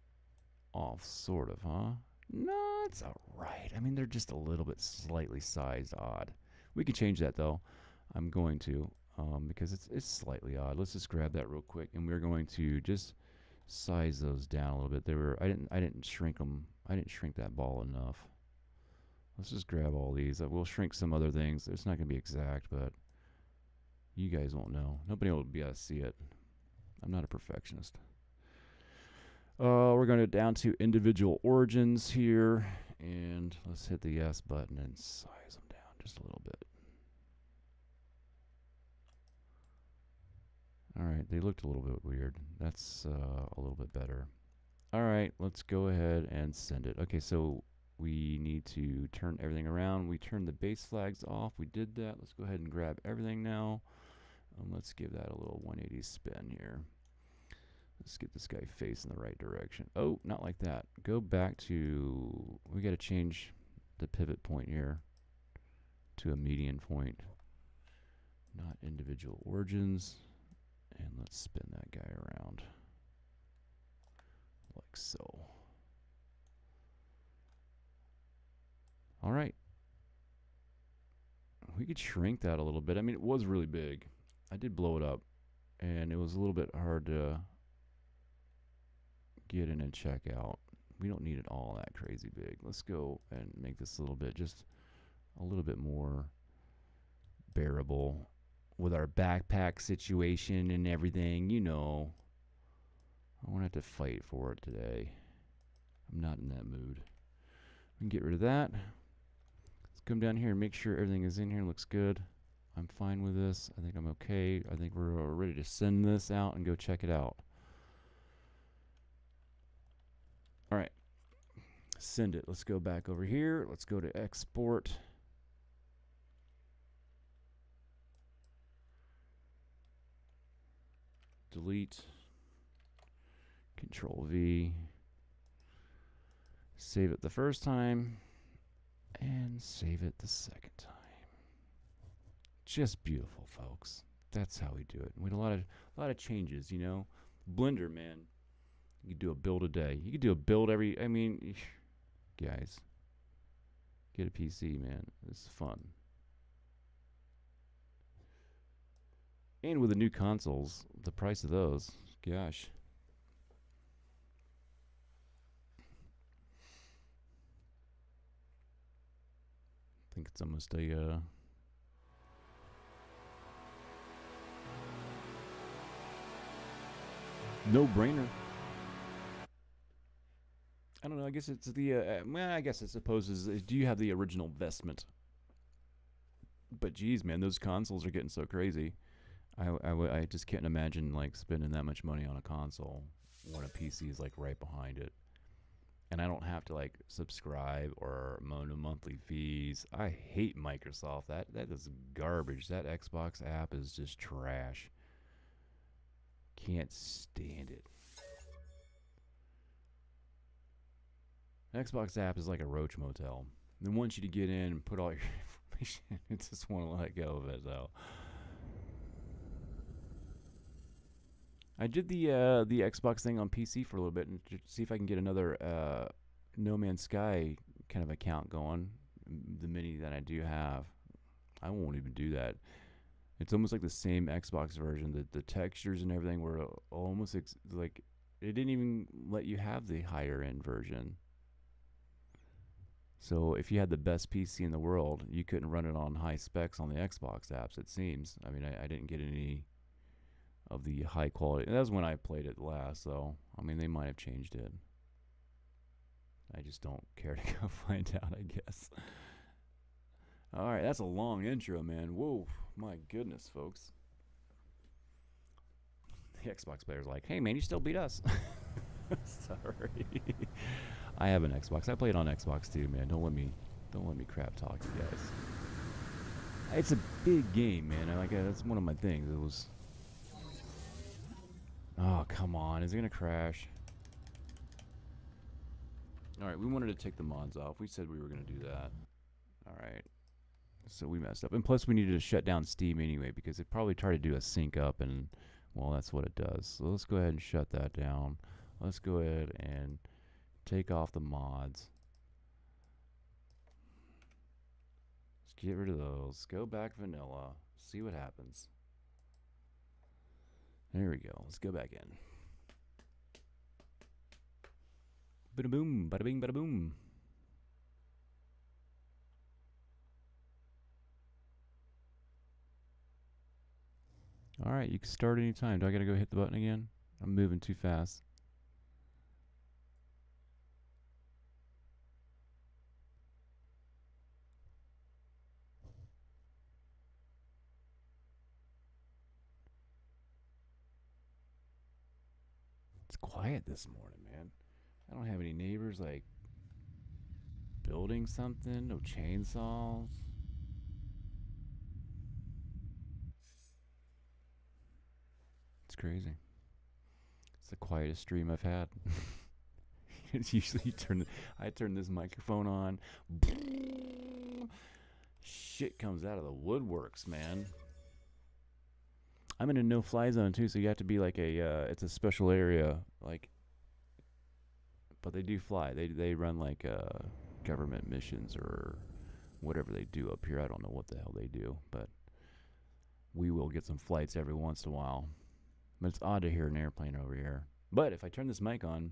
off, sort of, huh? No, it's all right. I mean, they're just a little bit slightly sized odd. We can change that, though. I'm going to, because it's slightly odd. Let's just grab that real quick, and we're going to just size those down a little bit. I didn't shrink them. I didn't shrink that ball enough. Let's just grab all these. We'll shrink some other things. It's not going to be exact, but you guys won't know. Nobody will be able to see it. I'm not a perfectionist. We're going to down to individual origins here, and let's hit the S button and size them down just a little bit. All right, they looked a little bit weird. That's a little bit better. All right, let's go ahead and send it. Okay, so we need to turn everything around. We turned the base flags off. We did that. Let's go ahead and grab everything now. Let's give that a little 180 spin here. Let's get this guy facing the right direction. Oh, not like that. Go back to, we got to change the pivot point here to a median point, not individual origins. And let's spin that guy around like so. All right. We could shrink that a little bit. I mean, it was really big. I did blow it up, and it was a little bit hard to get in and check out. We don't need it all that crazy big. Let's go and make this a little bit, just a little bit more bearable with our backpack situation and everything, you know. I won't have to fight for it today. I'm not in that mood. We can get rid of that. Let's come down here and make sure everything is in here. Looks good. I'm fine with this. I think I'm okay. I think we're ready to send this out and go check it out. All right. Send it. Let's go back over here. Let's go to export. Delete. Control V. Save it the first time. And save it the second time. Just beautiful, folks. That's how we do it. We had a lot of changes, you know. Blender, man. You could do a build a day. You could do a build every, I mean, guys, get a PC, man. It's fun. And with the new consoles, the price of those, gosh. I think it's almost a No brainer. I don't know. I guess it's the. Well, I guess it supposes. Do you have the original vestment? But geez, man, those consoles are getting so crazy. I just can't imagine like spending that much money on a console when a PC is like right behind it. And I don't have to like subscribe or monthly fees. I hate Microsoft. That is garbage. That Xbox app is just trash. Can't stand it. Xbox app is like a roach motel. They want you to get in and put all your information. They just want to let go of it though. I did the Xbox thing on PC for a little bit and to see if I can get another No Man's Sky kind of account going. The mini that I do have, I won't even do that. It's almost like the same Xbox version. The textures and everything were almost like it didn't even let you have the higher end version. So if you had the best PC in the world, you couldn't run it on high specs on the Xbox apps. It seems. I mean, I didn't get any of the high quality. And that was when I played it last, so I mean they might have changed it. I just don't care to go find out, I guess. Alright, that's a long intro, man. Whoa, my goodness, folks. The Xbox player's like, hey man, you still beat us. Sorry. I have an Xbox. I played on Xbox too, man. Don't let me crap talk you guys. It's a big game, man. Like that's one of my things. It was. Oh, come on. Is it going to crash? Alright, we wanted to take the mods off. We said we were going to do that. Alright. So we messed up. And plus we needed to shut down Steam anyway because it probably tried to do a sync up and, well, that's what it does. So let's go ahead and shut that down. Let's go ahead and take off the mods. Let's get rid of those. Go back vanilla. See what happens. There we go. Let's go back in. Bada boom, bada bing, bada boom. Alright, you can start anytime. Do I gotta go hit the button again? I'm moving too fast. It's quiet this morning, man. I don't have any neighbors like building something, no chainsaws. It's crazy. It's the quietest stream I've had. It's usually I turn this microphone on. Shit comes out of the woodworks, man. I'm in a no-fly zone too, so you have to be like it's a special area, like. But they do fly. They run like government missions or whatever they do up here. I don't know what the hell they do, but we will get some flights every once in a while. But it's odd to hear an airplane over here. But if I turn this mic on,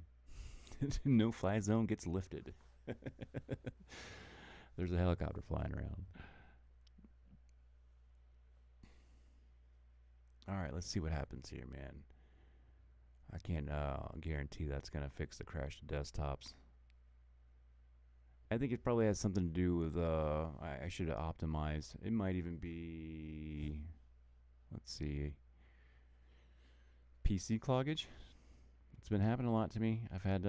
no-fly zone gets lifted. There's a helicopter flying around. Alright, let's see what happens here, man. I can't guarantee that's going to fix the crash to desktops. I think it probably has something to do with, I should have optimized. It might even be, let's see, PC cloggage. It's been happening a lot to me. I've had,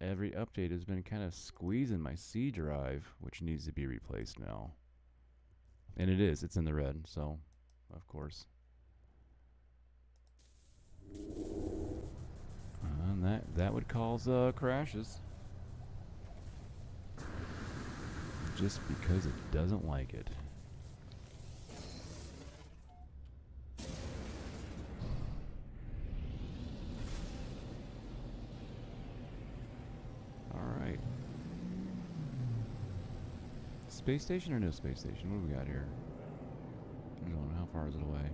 every update has been kind of squeezing my C drive, which needs to be replaced now. And it is, it's in the red, so, of course. And that would cause crashes. Just because it doesn't like it. Alright. Space station or no space station? What do we got here? I don't know. How far is it away?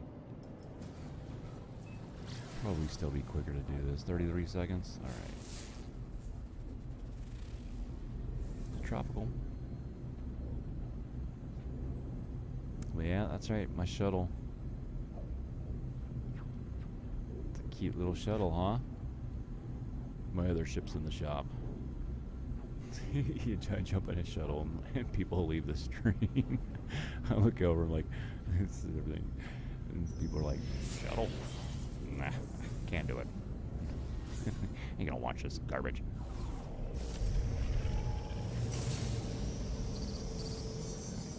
Probably still be quicker to do this. 33 seconds? Alright. Tropical. Well, yeah, that's right. My shuttle. It's a cute little shuttle, huh? My other ship's in the shop. You jump in a shuttle and people leave the stream. I look over and like, this is everything. And people are like, shuttle? Nah, can't do it. Ain't gonna watch this garbage.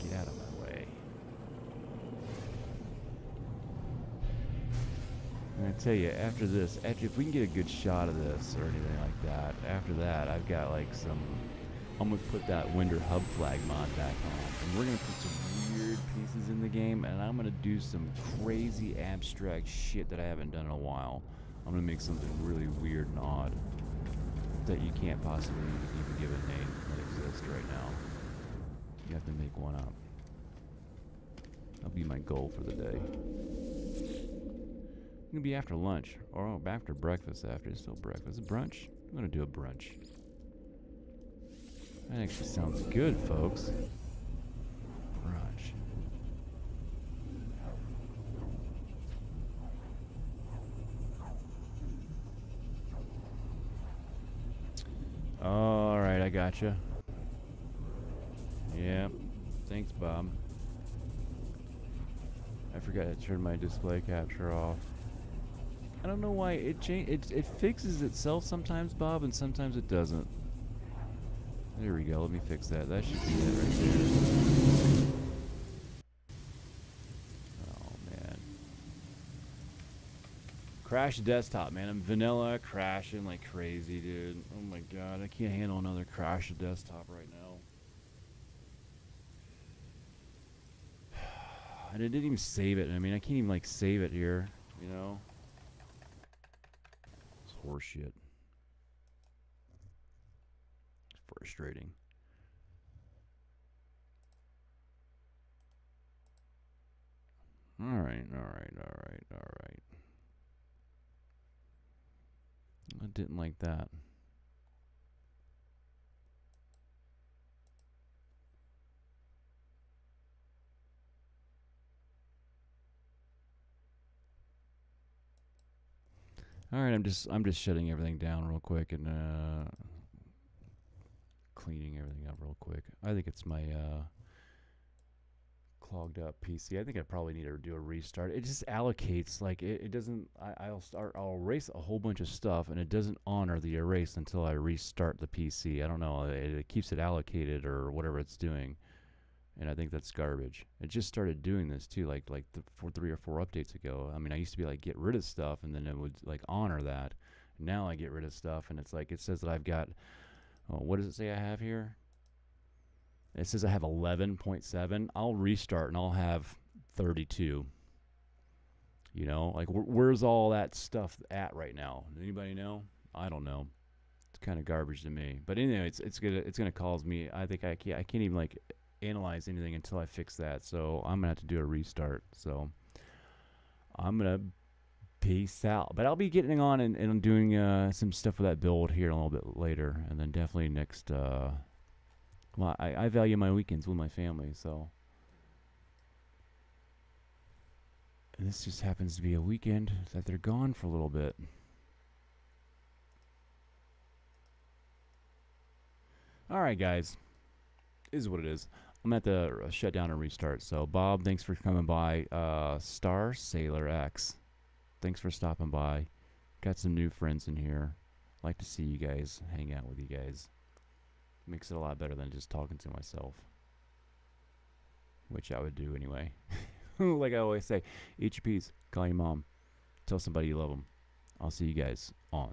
Get out of my way. And I tell you, after this, if we can get a good shot of this or anything like that, after that, I've got like some. I'm gonna put that Winder hub flag mod back on, and we're gonna put some weird pieces in the game, and I'm gonna do some crazy abstract shit that I haven't done in a while. I'm gonna make something really weird and odd that you can't possibly even give a name that exists right now. You have to make one up. That'll be my goal for the day. It's gonna be after lunch, or after breakfast. After it's still breakfast, brunch. I'm gonna do a brunch. That actually sounds good, folks. Brunch. All right, I gotcha. Yep. Thanks, Bob. I forgot to turn my display capture off. I don't know why it fixes itself sometimes, Bob, and sometimes it doesn't. There we go. Let me fix that. That should be it right there. Oh man. Crash desktop, man. I'm vanilla crashing like crazy, dude. Oh my god, I can't handle another crash desktop right now. And it didn't even save it. I mean, I can't even like save it here, you know? It's horseshit. It's frustrating. Alright. I didn't like that. Alright, I'm just shutting everything down real quick and cleaning everything up real quick. I think it's my clogged up PC. I think I probably need to do a restart. It just allocates, like it doesn't. I'll erase a whole bunch of stuff, and it doesn't honor the erase until I restart the PC. I don't know. It keeps it allocated or whatever it's doing, and I think that's garbage. It just started doing this too, like 3 or 4 updates ago. I mean, I used to be like get rid of stuff, and then it would like honor that. Now I get rid of stuff, and it's like it says that I've got. Oh, what does it say I have here? It says I have 11.7. I'll restart and I'll have 32. You know, like where's all that stuff at right now? Anybody know? I don't know. It's kind of garbage to me. But anyway, it's gonna cause me. I think I can't even like analyze anything until I fix that. So I'm gonna have to do a restart. So I'm gonna peace out. But I'll be getting on and doing some stuff with that build here a little bit later, and then definitely next. Well, I value my weekends with my family, so. And this just happens to be a weekend that they're gone for a little bit. Alright, guys. Is what it is. I'm going to have to shut down and restart. So, Bob, thanks for coming by. Star Sailor X, thanks for stopping by. Got some new friends in here. Like to see you guys, hang out with you guys. Makes it a lot better than just talking to myself, which I would do anyway. Like I always say, eat your peas, call your mom, tell somebody you love them. I'll see you guys on